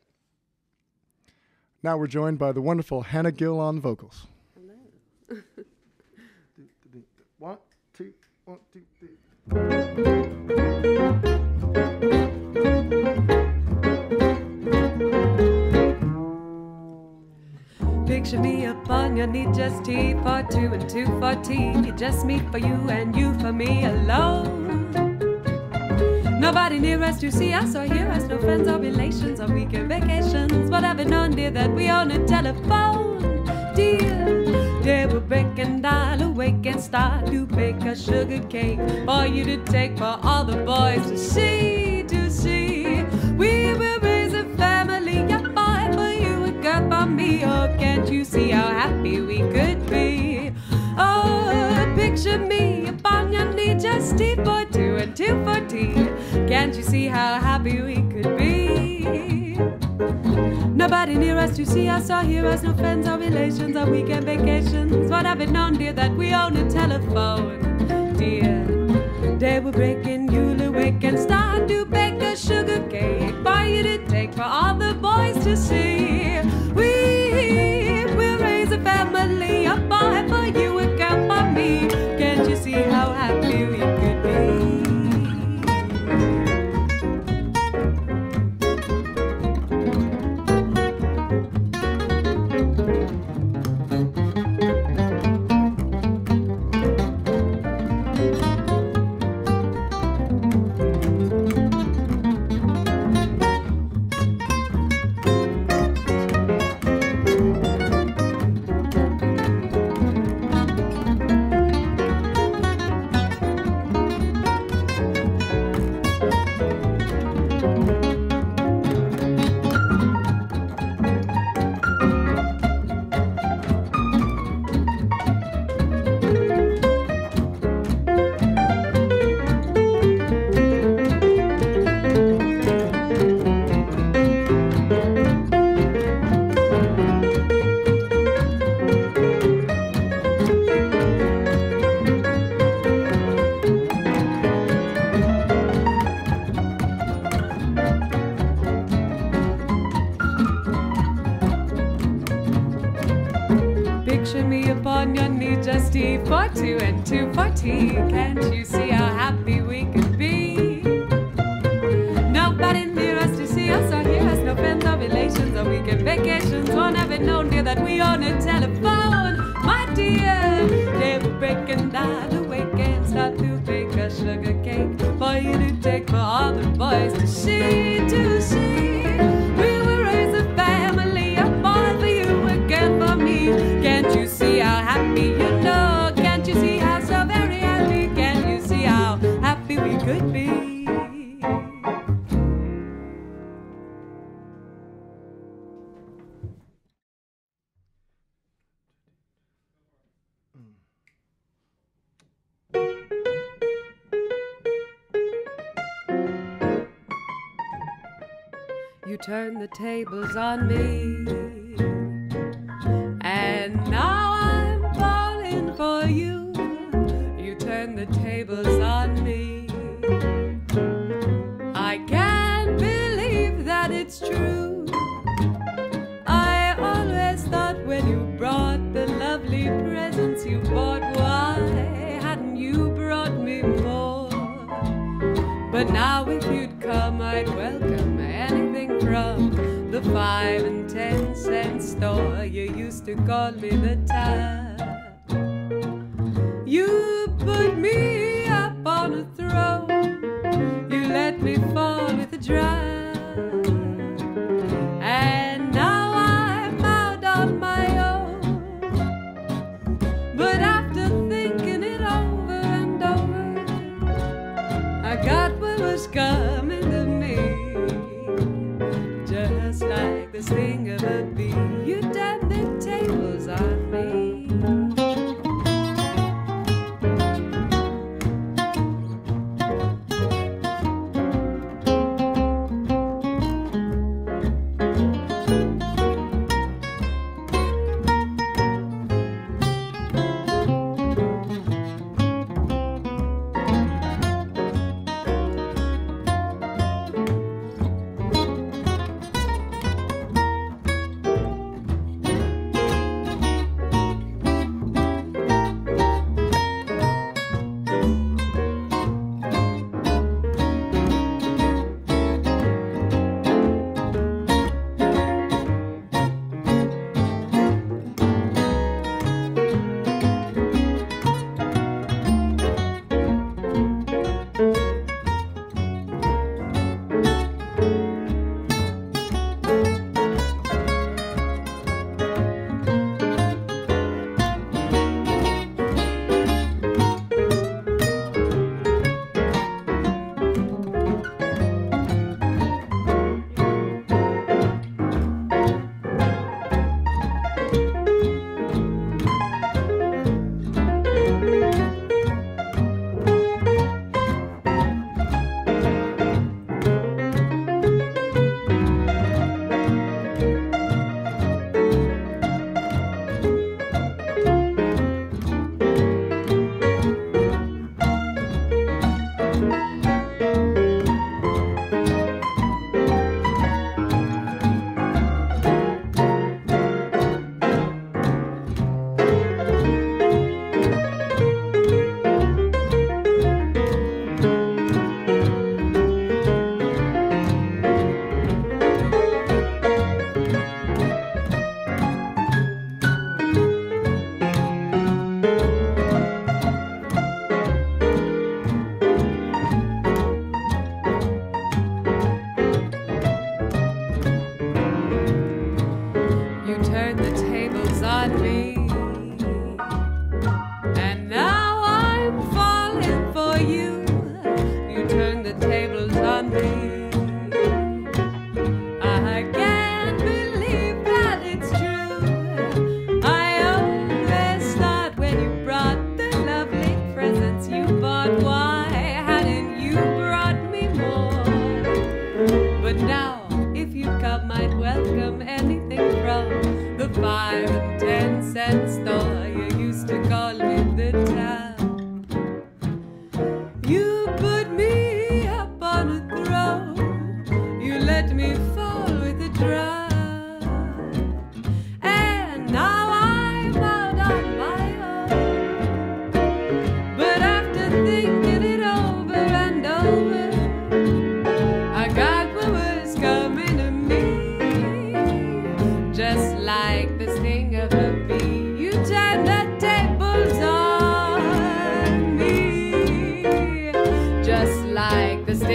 Now we're joined by the wonderful Hannah Gill on vocals. Hello. 1, 2, 1, 2, 3. Picture me upon your knee, just T for 2 and 2 for T. Just me for you and you for me alone. Nobody near us to see us or hear us, no friends or relations or weekend vacations. But I've known, dear, that we own a telephone, dear. They will break and dial, awake and start to bake a sugar cake for you to take for all the boys to see, to see. We will raise a family, a boy for you, a girl for me. Oh, can't you see how happy we could be? Oh, picture me upon your knee, just T for 2 and 2 for T. Can't you see how happy we could be? Nobody near us to see us or hear us, no friends or relations or weekend vacations. What have it known, dear, that we own a telephone, dear. They will break and you'll awake and start to bake a sugar cake for you to take for all the boys to see. We will raise a family, a boy for you, a girl for me. Can't you see how happy we could be? Just T for 2 and 2 for T. Can't you see how happy we could be? Nobody near us to see us or hear us, no friends or relations or weekend vacations. Won't have it known, dear, that we own a telephone, my dear. They will break and dial, awake and start to bake a sugar cake for you to take for all the boys to see, to see. We will raise a family, a boy for you, a girl for me. Can't you see how happy you know? Can't you see how so very happy? Can't you see how happy we could be? You turn the tables on me, and now I'm falling for you. You turn the tables on me. I can't believe that it's true. I always thought when you brought the lovely presents you bought, why hadn't you brought me more? But now if you'd come, I'd welcome anything from the 5 and 10 cent store. You used to call me the type. You put me up on a throne. You let me fall with a drag. And now I'm out on my own. But after thinking it over and over, I got what was coming to me. Just like the sting of a bee, you turned the tables on me.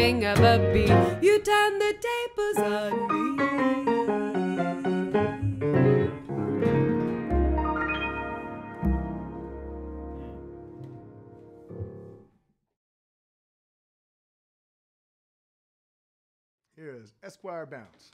king of a beat. You turn the tables on me. Here is Esquire Bounce.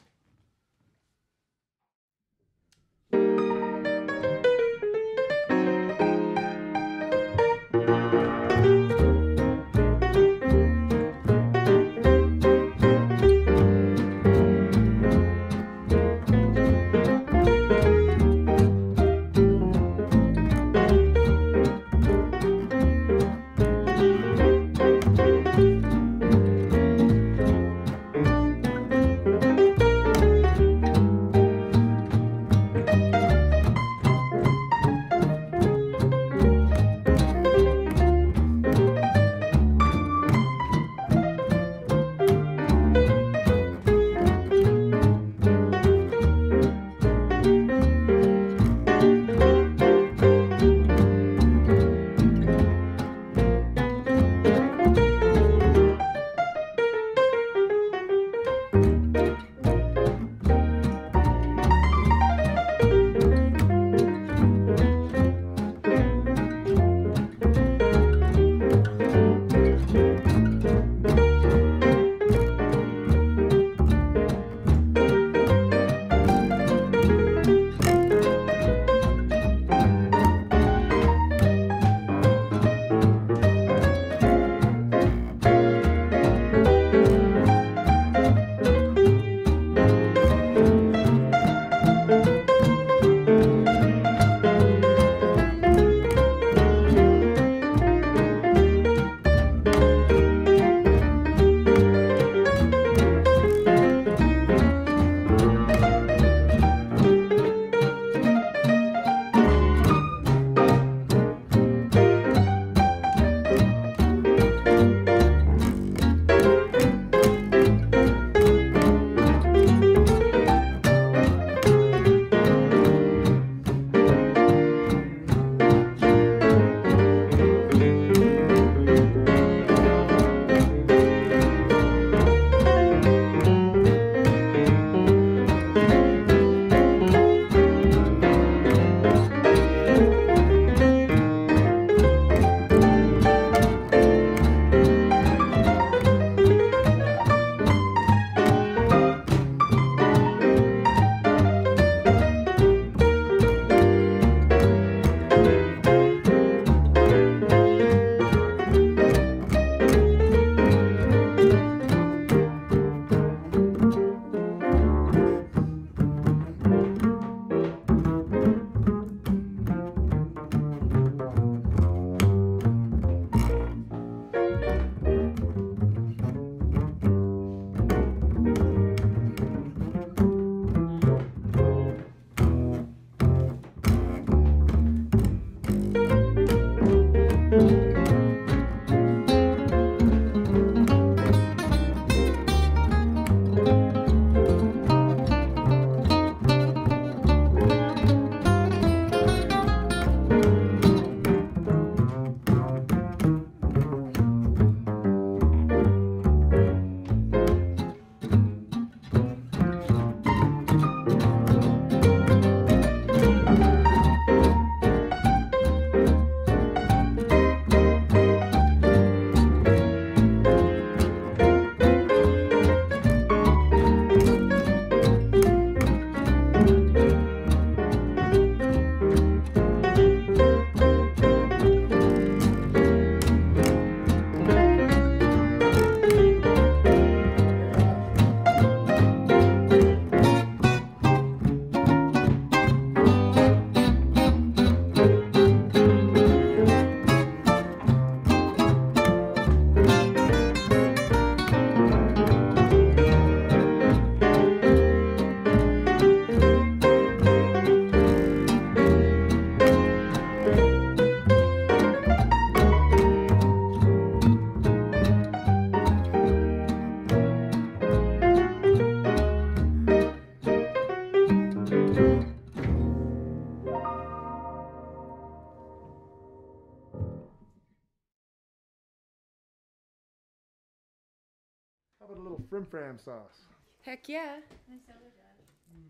How about a little frim-fram sauce? Heck yeah.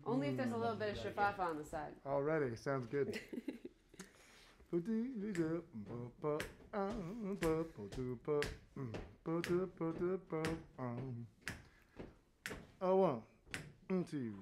Only if there's a little bit of shafafa on the side. Already, sounds good. Oh, 1, 2.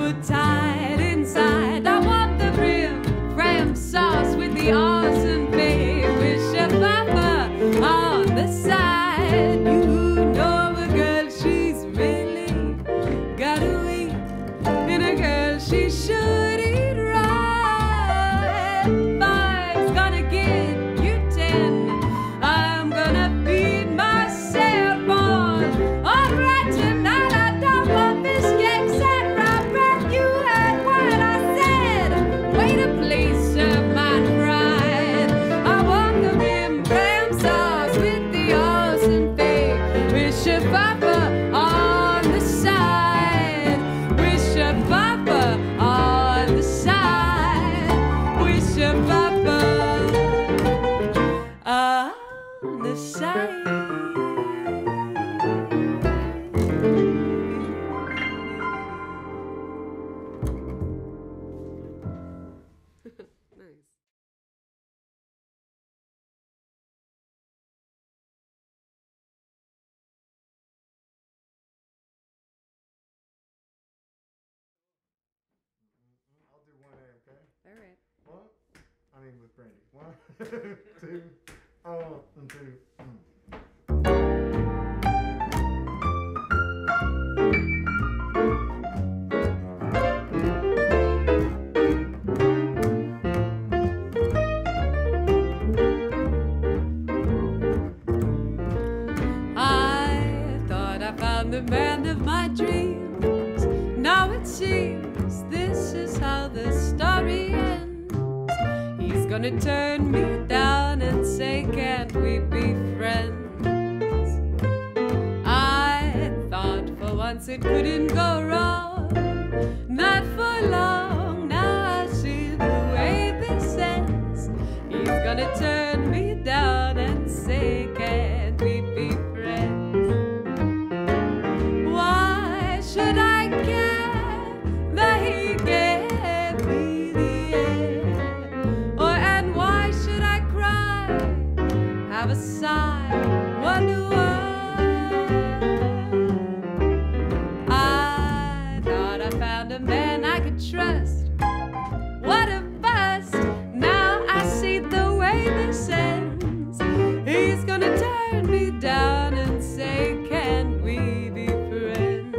were tied inside. I want the real ram sauce with the awesome babe with shababa on the side. You know a girl, she's really got to eat, and a girl, she should eat right. Five's gonna give you 10. I'm gonna feed myself on. All right, tonight I don't want fish cakes and rye bread. You heard what I said. Wait a please, serve my pride. I want the rim ram sauce with the awesome fake. With shababa on the side. With shababa on the side. With shababa on the side. Nice. I'll do 1A, okay? All right. One. I mean with Brandy. 1, 2, and 2. I thought I found the man of my dreams. Now it seems this is how the story ends. He's gonna turn me down and say, can't we be friends? I thought for once it couldn't go wrong. Not for long, now I see the way this ends. He's gonna turn me down and say, can't we be friends? Why should I care that he gave me the air? Or and why should I cry, have a sigh, wonder why? I thought I found a man I could trust. What a bust! Now I see the way this ends. He's gonna turn me down and say, can't we be friends?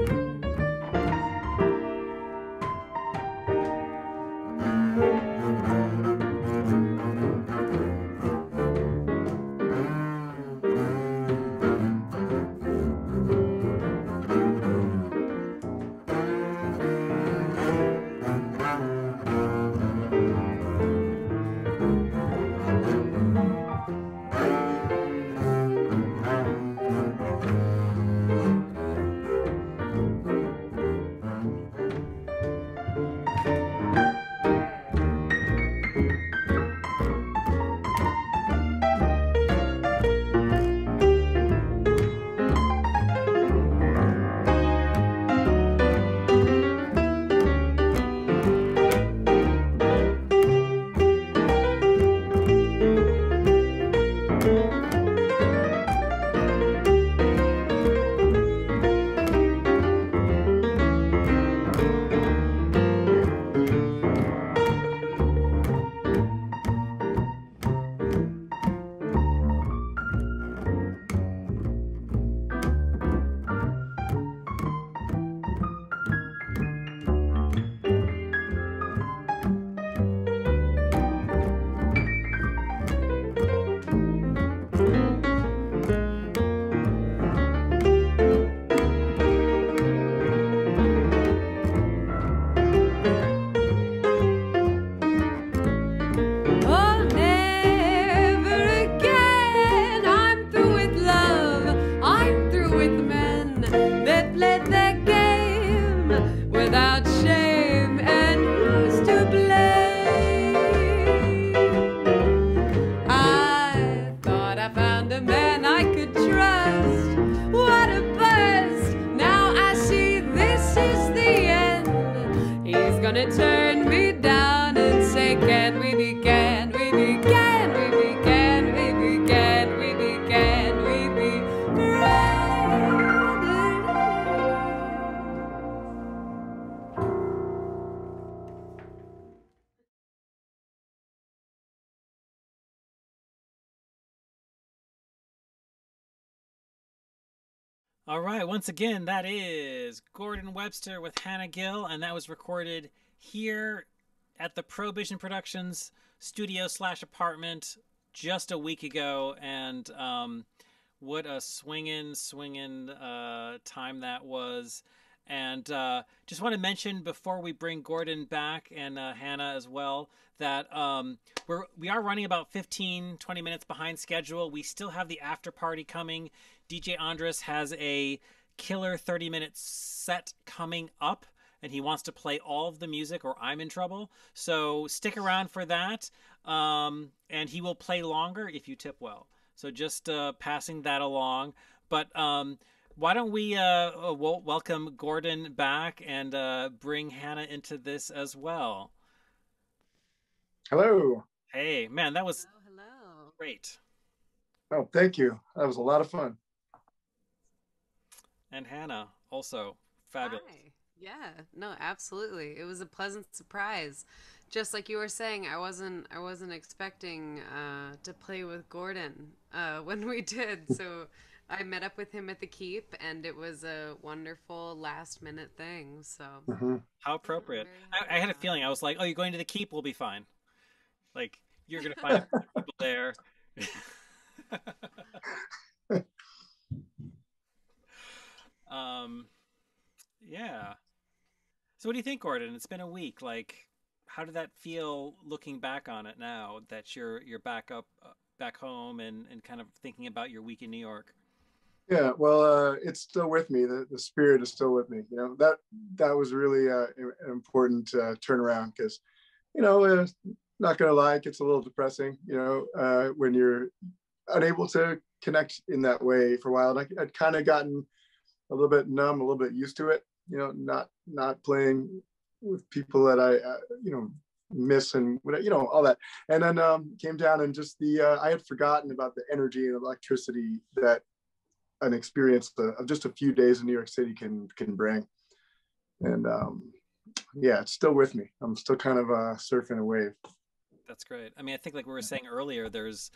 gonna turn me down and say, can we be, can we be, can we be, can we be, can we be, can we be friends? All right, once again, that is Gordon Webster with Hannah Gill, and that was recorded here at the Prohibition Productions studio / apartment just a week ago, and what a swinging time that was. And just want to mention before we bring Gordon back and Hannah as well that we are running about 15-20 minutes behind schedule. We still have the after party coming. DJ ANDRIUS has a killer 30-minute set coming up, and he wants to play all of the music or I'm in trouble. So stick around for that, and he will play longer if you tip well. So just passing that along. But why don't we welcome Gordon back and bring Hannah into this as well. Hello. Hey, man, that was hello. Great. Oh, thank you. That was a lot of fun. And Hannah, also fabulous. Hi. Yeah, no, absolutely. It was a pleasant surprise. Just like you were saying, I wasn't expecting to play with Gordon when we did. So I met up with him at the Keep, and it was a wonderful last-minute thing. So How appropriate. I had a feeling. I was like, "Oh, you're going to the Keep? We'll be fine. Like you're gonna find people there." Yeah. So what do you think, Gordon? It's been a week. Like, how did that feel looking back on it now that you're back home and kind of thinking about your week in New York? Yeah, well, it's still with me. The spirit is still with me. You know, that was really an important turnaround because, you know, not gonna lie, it gets a little depressing. You know, when you're unable to connect in that way for a while. And I'd kind of gotten a little bit numb, a little bit used to it. You know, not playing with people that I you know, miss and you know, all that. And then came down and just I had forgotten about the energy and electricity that an experience of just a few days in New York City can bring. And yeah, it's still with me. I'm still kind of surfing a wave. That's great. I mean, I think like we were saying earlier, there's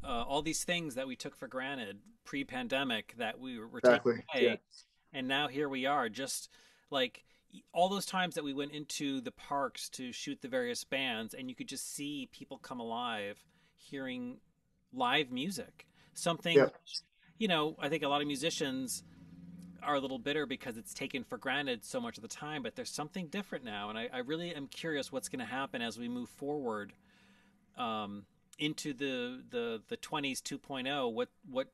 all these things that we took for granted pre-pandemic that we were taking away. Yeah. And now here we are, just like all those times that we went into the parks to shoot the various bands, and you could just see people come alive hearing live music. Something, yeah. You know, I think a lot of musicians are a little bitter because it's taken for granted so much of the time, but there's something different now. And I really am curious what's going to happen as we move forward into the 20s 2.0.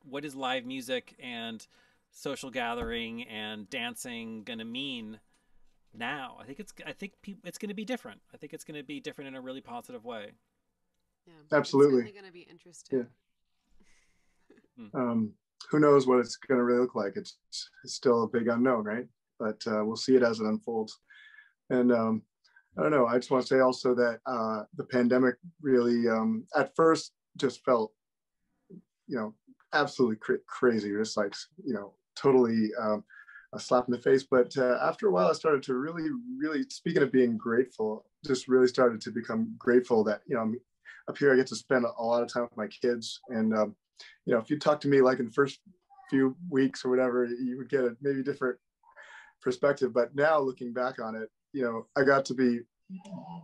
What is live music and social gathering and dancing going to mean now? I think it's going to be different. I think it's going to be different in a really positive way. Yeah, absolutely. It's going to be interesting. Yeah. Who knows what it's going to really look like? It's still a big unknown, right? But we'll see it as it unfolds. And I don't know. I just want to say also that the pandemic really, at first, just felt, you know, absolutely crazy. Just like, you know, totally a slap in the face. But after a while, I started to really, speaking of being grateful, just really started to become grateful that, you know, up here I get to spend a lot of time with my kids. And, you know, if you talk to me like in the first few weeks or whatever, you would get a maybe different perspective. But now looking back on it, you know, I got to be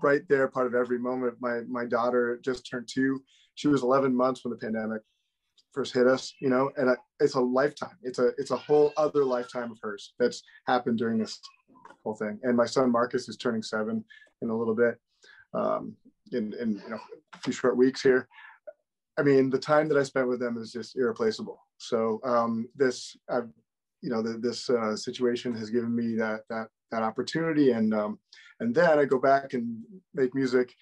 right there, part of every moment. My daughter just turned 2. She was 11 months when the pandemic first hit us, you know, and it's a lifetime. It's a whole other lifetime of hers that's happened during this whole thing. And my son Marcus is turning 7 in a little bit, in you know, a few short weeks here. I mean, the time that I spent with them is just irreplaceable. So this situation has given me that opportunity, and then I go back and make music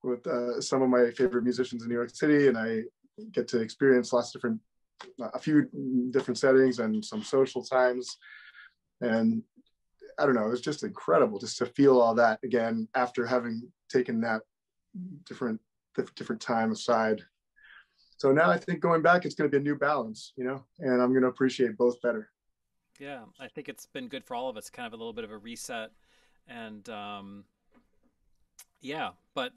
with some of my favorite musicians in New York City, and I get to experience a few different settings and some social times, and I don't know, it's just incredible just to feel all that again after having taken that different time aside. So now I think going back, it's going to be a new balance, you know, and I'm going to appreciate both better. Yeah, I think it's been good for all of us, kind of a little bit of a reset. And yeah, but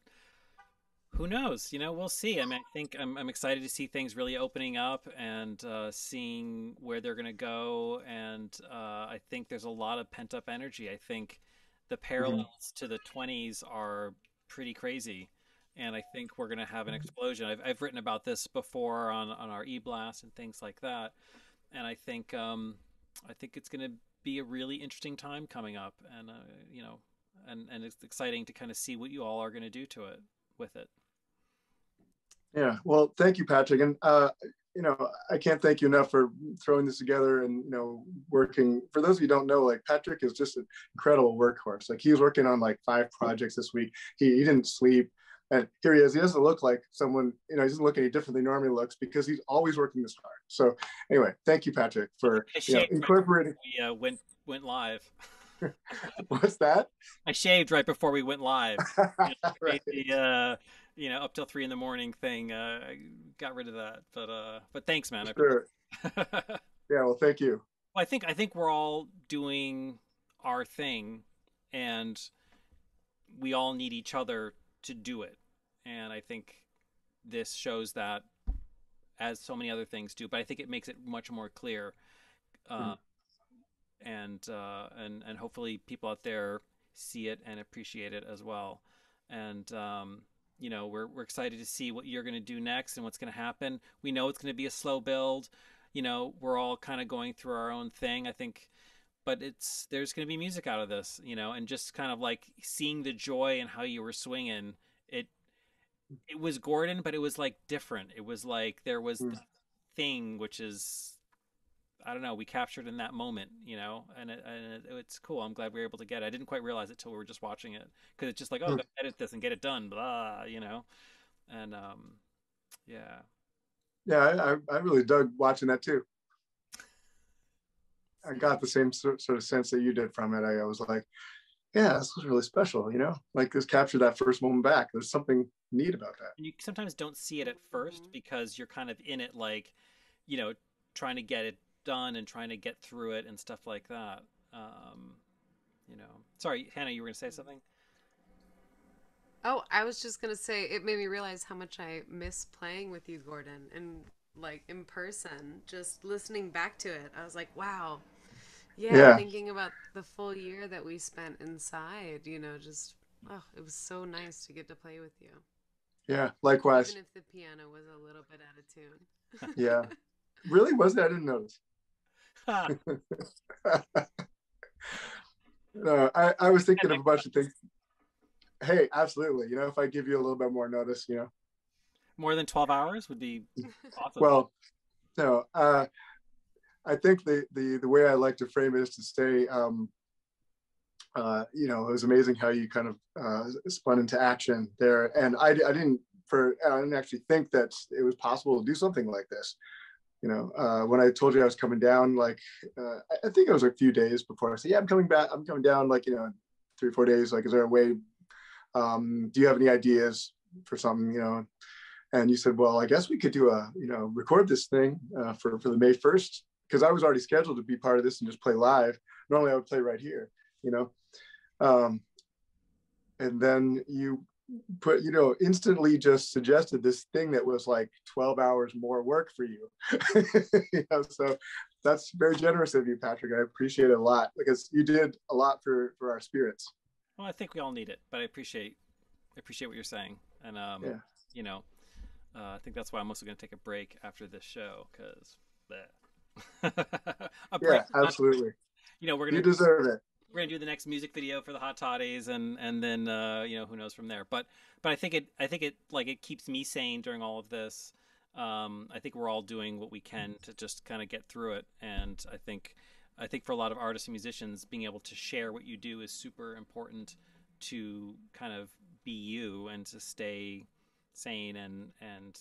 Who knows? You know, we'll see. I mean, I think I'm excited to see things really opening up and seeing where they're going to go. And I think there's a lot of pent up energy. I think the parallels to the 20s are pretty crazy. And I think we're going to have an explosion. I've written about this before on our e-blast and things like that. And I think it's going to be a really interesting time coming up. And, you know, and it's exciting to kind of see what you all are going to do to it with it. Yeah, well, thank you, Patrick. And, you know, I can't thank you enough for throwing this together and, you know, working. For those of you who don't know, like, Patrick is just an incredible workhorse. Like, he was working on like 5 projects this week. He didn't sleep. And here he is. He doesn't look like someone, you know, he doesn't look any different than he normally looks because he's always working this hard. So anyway, thank you, Patrick, for incorporating. We went live. What's that? I shaved right before we went live. Right. You know, up till 3 a.m. thing. I got rid of that, but thanks, man. Sure. Yeah, well, thank you. Well, I think we're all doing our thing, and we all need each other to do it. And I think this shows that, as so many other things do. But I think it makes it much more clear. And hopefully people out there see it and appreciate it as well. And you know, we're excited to see what you're going to do next and what's going to happen. We know it's going to be a slow build. You know, we're all kind of going through our own thing, I think, but there's going to be music out of this, you know, and just kind of like seeing the joy and how you were swinging. It was Gordon, but it was like different. It was like there was the thing, which is, I don't know, we captured in that moment, you know, and it's cool. I'm glad we were able to get it. I didn't quite realize it till we were just watching it, because it's just like, oh, gotta edit this and get it done, blah, you know, and yeah, I really dug watching that too. I got the same sort of sense that you did from it. I was like, yeah, this was really special, you know, like this captured that first moment back. There's something neat about that. And you sometimes don't see it at first because you're kind of in it, like, you know, trying to get it done and trying to get through it and stuff like that. You know, sorry, Hannah, you were gonna say something? Oh, I was just gonna say, it made me realize how much I miss playing with you, Gordon, and like in person, just listening back to it. I was like, wow. Yeah, thinking about the full year that we spent inside, you know, just, oh, it was so nice to get to play with you. Yeah, likewise. Even if the piano was a little bit out of tune. Yeah. Really? Was it? I didn't notice. No, I was thinking of a bunch of things. Hey, absolutely. You know, if I give you a little bit more notice, you know. More than 12 hours would be awesome. Well, no, I think the way I like to frame it is to say, you know, it was amazing how you kind of spun into action there. And I didn't actually think that it was possible to do something like this. You know, when I told you I was coming down, like, I think it was a few days before I said, yeah, I'm coming back. I'm coming down, like, you know, 3 or 4 days. Like, is there a way? Do you have any ideas for something, you know? And you said, well, I guess we could do record this thing for the May 1st, because I was already scheduled to be part of this and just play live. Normally I would play right here, you know? And then you instantly just suggested this thing that was like 12 hours more work for you. You know, so that's very generous of you, Patrick. I appreciate it a lot, because you did a lot for our spirits. Well, I think we all need it, but I appreciate what you're saying. And, you know, I think that's why I'm also going to take a break after this show, because yeah, absolutely. You know, you deserve it. We're gonna do the next music video for the Hot Toddies, and then you know, who knows from there. But I think it like, it keeps me sane during all of this. I think we're all doing what we can to just kind of get through it, and I think for a lot of artists and musicians, being able to share what you do is super important to kind of be you and to stay sane. And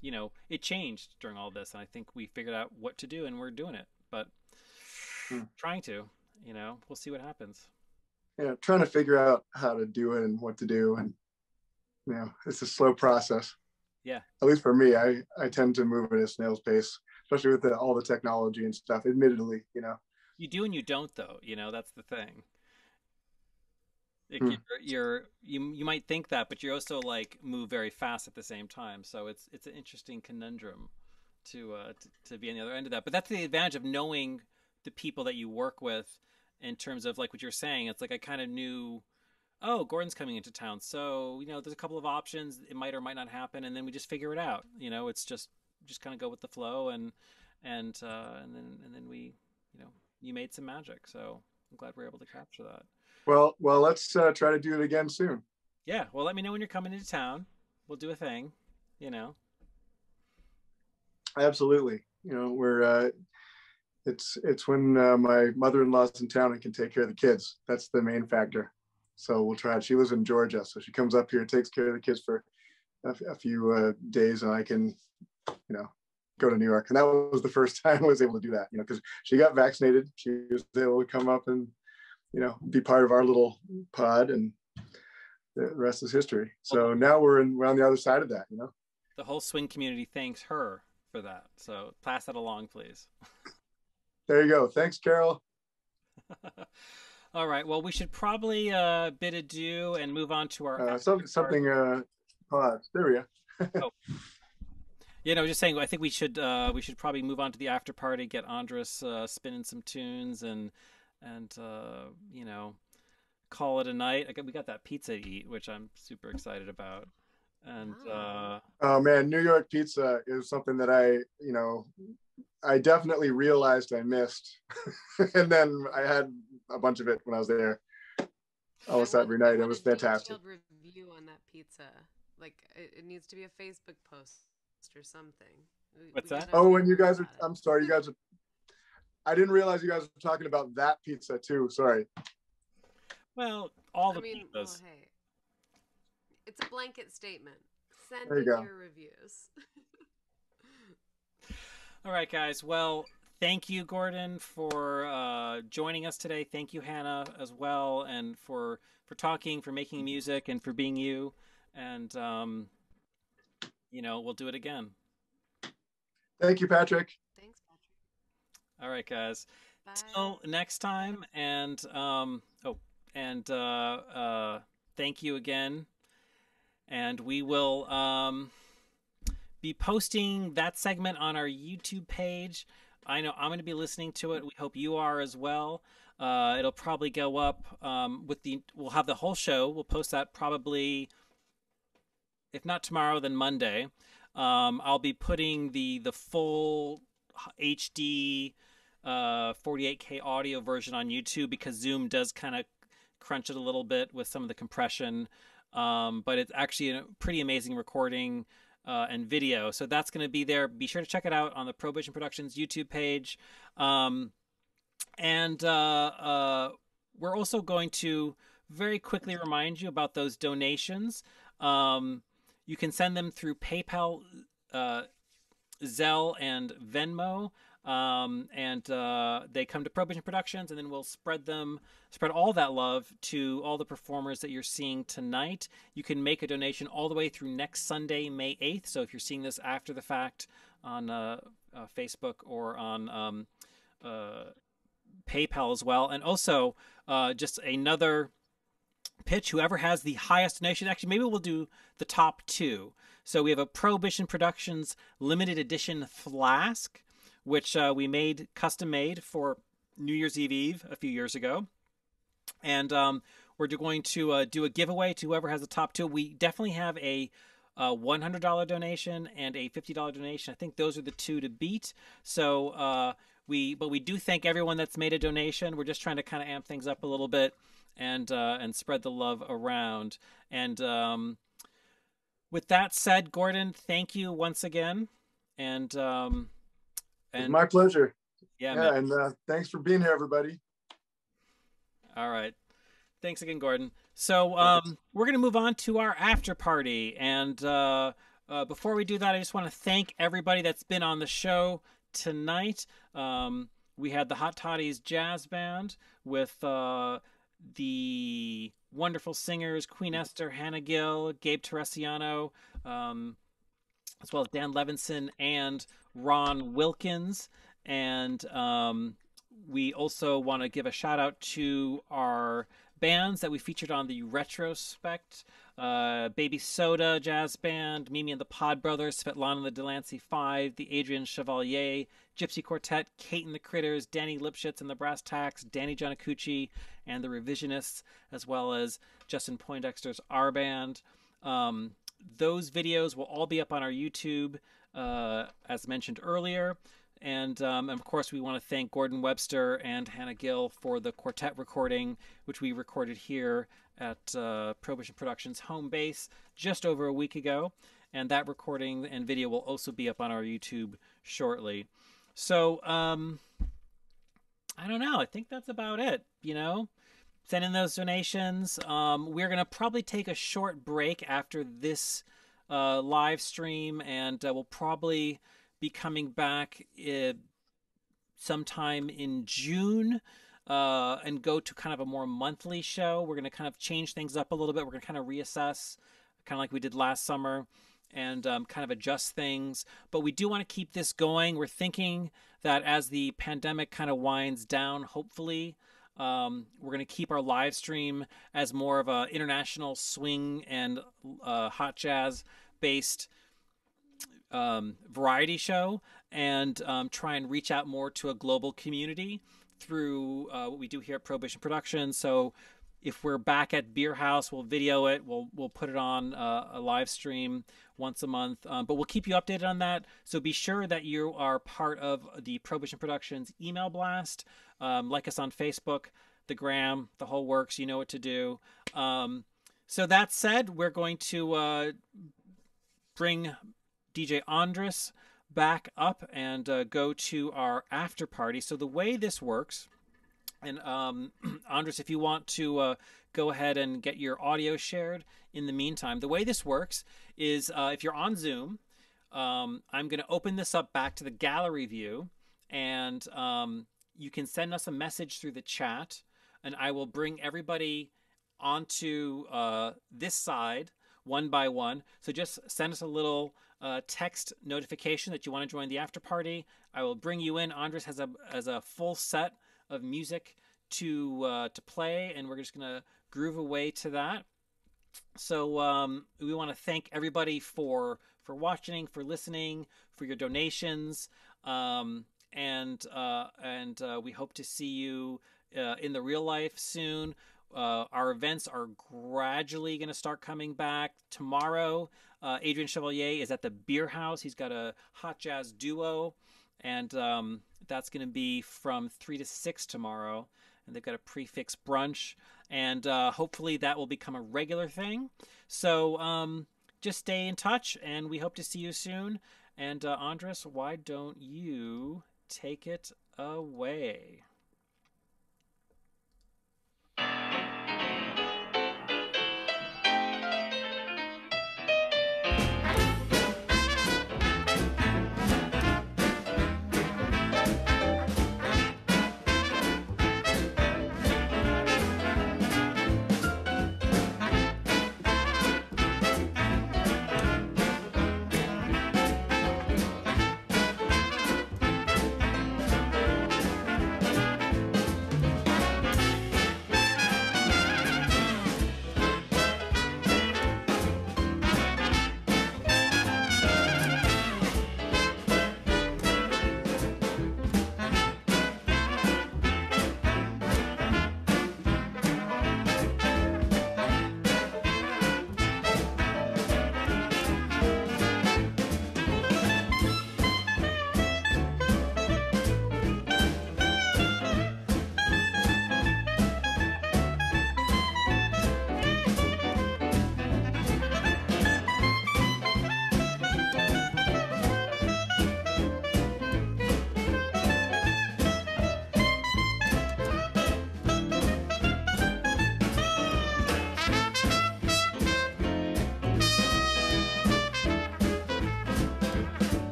you know, it changed during all this, and I think we figured out what to do, and we're doing it. But trying to. You know, we'll see what happens. Yeah, trying to figure out how to do it and what to do, and you know, it's a slow process. Yeah. At least for me, I tend to move at a snail's pace, especially with all the technology and stuff. Admittedly, you know. You do and you don't, though. You know, that's the thing. You might think that, but you also like move very fast at the same time. So it's an interesting conundrum to be on the other end of that. But that's the advantage of knowing the people that you work with in terms of like what you're saying. It's like I kind of knew, oh, Gordon's coming into town, so there's a couple of options. It might or might not happen, and then we just figure it out. It's just kind of go with the flow, and then we, you made some magic. So I'm glad we're able to capture that. Well, let's try to do it again soon. Yeah. Well, let me know when you're coming into town. We'll do a thing. Absolutely. We're it's when my mother-in-law's in town and can take care of the kids. That's the main factor. So we'll try it. She lives in Georgia, so she comes up here, takes care of the kids for a few days, and I can, go to New York. And that was the first time I was able to do that, because she got vaccinated. She was able to come up and, be part of our little pod, and the rest is history. So now we're on the other side of that, The whole swing community thanks her for that. So pass that along, please. There you go. Thanks, Carol. All right. Well, we should probably bid adieu and move on to our pods. There we go. Oh. Just saying. I think we should probably move on to the after party. Get Andrius spinning some tunes and call it a night. We got that pizza to eat, which I'm super excited about. And oh man, New York pizza is something that I definitely realized I missed, and then I had a bunch of it when I was there. Almost every night. It was fantastic. Review on that pizza, like it needs to be a Facebook post or something. What's that? Oh, and you guys are. I'm sorry, you guys are. I didn't realize you guys were talking about that pizza too. Sorry. Well, pizzas. Well, hey, it's a blanket statement. Send there you in go. Your reviews. All right, guys. Well, thank you, Gordon, for joining us today. Thank you, Hannah, as well, and for talking, for making music, and for being you. And we'll do it again. Thank you, Patrick. Thanks, Patrick. All right, guys. Bye. Till next time, and thank you again. And we will be posting that segment on our YouTube page. I know I'm going to be listening to it. We hope you are as well. It'll probably go up we'll have the whole show. We'll post that probably, if not tomorrow, then Monday. I'll be putting the full HD 48K audio version on YouTube because Zoom does kind of crunch it a little bit with some of the compression. But it's actually a pretty amazing recording and video. So that's going to be there. Be sure to check it out on the Prohibition Productions YouTube page. And we're also going to very quickly remind you about those donations. You can send them through PayPal, Zelle, and Venmo. They come to Prohibition Productions, and then we'll spread all that love to all the performers that you're seeing tonight. You can make a donation all the way through next Sunday, May 8th. So if you're seeing this after the fact on Facebook or on PayPal as well. And also just another pitch, whoever has the highest donation, actually maybe we'll do the top two. So we have a Prohibition Productions limited edition flask, which we custom made for New Year's Eve a few years ago. And we're going to do a giveaway to whoever has the top two. We definitely have a $100 donation and a $50 donation. I think those are the two to beat. So we do thank everyone that's made a donation. We're just trying to kind of amp things up a little bit and spread the love around. And with that said, Gordon, thank you once again. And my pleasure. Yeah, man. And thanks for being here, everybody. All right. Thanks again, Gordon. So we're going to move on to our after party. And before we do that, I just want to thank everybody that's been on the show tonight. We had the Hot Toddies Jazz Band with the wonderful singers Queen Esther, Hannah Gill, Gabe Terracciano, as well as Dan Levinson and Ron Wilkins. And we also want to give a shout out to our bands that we featured on the retrospect. Baby Soda Jazz Band, Mimi and the Pod Brothers, Svetlana and the Delancey 5, the Adrien Chevalier, Gypsy Quartet, Kate and the Critters, Danny Lipsitz and the Brass Tacks, Danny JONOKUCHI and the Revisionists, as well as Justin Poindexter's R Band. Those videos will all be up on our YouTube, as mentioned earlier. And of course, we want to thank Gordon Webster and Hannah Gill for the quartet recording, which we recorded here at Prohibition Productions home base just over a week ago. And that recording and video will also be up on our YouTube shortly. So, I don't know. I think that's about it, you know? Send in those donations. We're going to probably take a short break after this live stream, and we'll probably be coming back sometime in June and go to kind of a more monthly show. We're going to kind of change things up a little bit. We're going to kind of reassess, kind of like we did last summer, and kind of adjust things. But we do want to keep this going. We're thinking that as the pandemic kind of winds down, hopefully, we're going to keep our live stream as more of an international swing and hot jazz based variety show, and try and reach out more to a global community through what we do here at Prohibition Productions. So if we're back at Beer House, we'll video it. We'll put it on a live stream once a month. But we'll keep you updated on that. So be sure that you are part of the Prohibition Productions email blast. Like us on Facebook, the Gram, the whole works. You know what to do. So that said, we're going to bring DJ ANDRIUS back up and go to our after party. So the way this works, and ANDRIUS, if you want to go ahead and get your audio shared in the meantime, the way this works is if you're on Zoom, I'm going to open this up back to the gallery view, and you can send us a message through the chat, and I will bring everybody onto this side one by one. So just send us a little text notification that you want to join the after party. I will bring you in. ANDRIUS has a full set of music to play, and we're just gonna groove away to that. So we want to thank everybody for watching, for listening, for your donations, and we hope to see you in the real life soon. Our events are gradually going to start coming back. Tomorrow, Adrien Chevalier is at the Beer House. He's got a hot jazz duo, and that's going to be from 3 to 6 tomorrow. And they've got a prefix brunch, and hopefully that will become a regular thing. So just stay in touch, and we hope to see you soon. And ANDRIUS, why don't you take it away?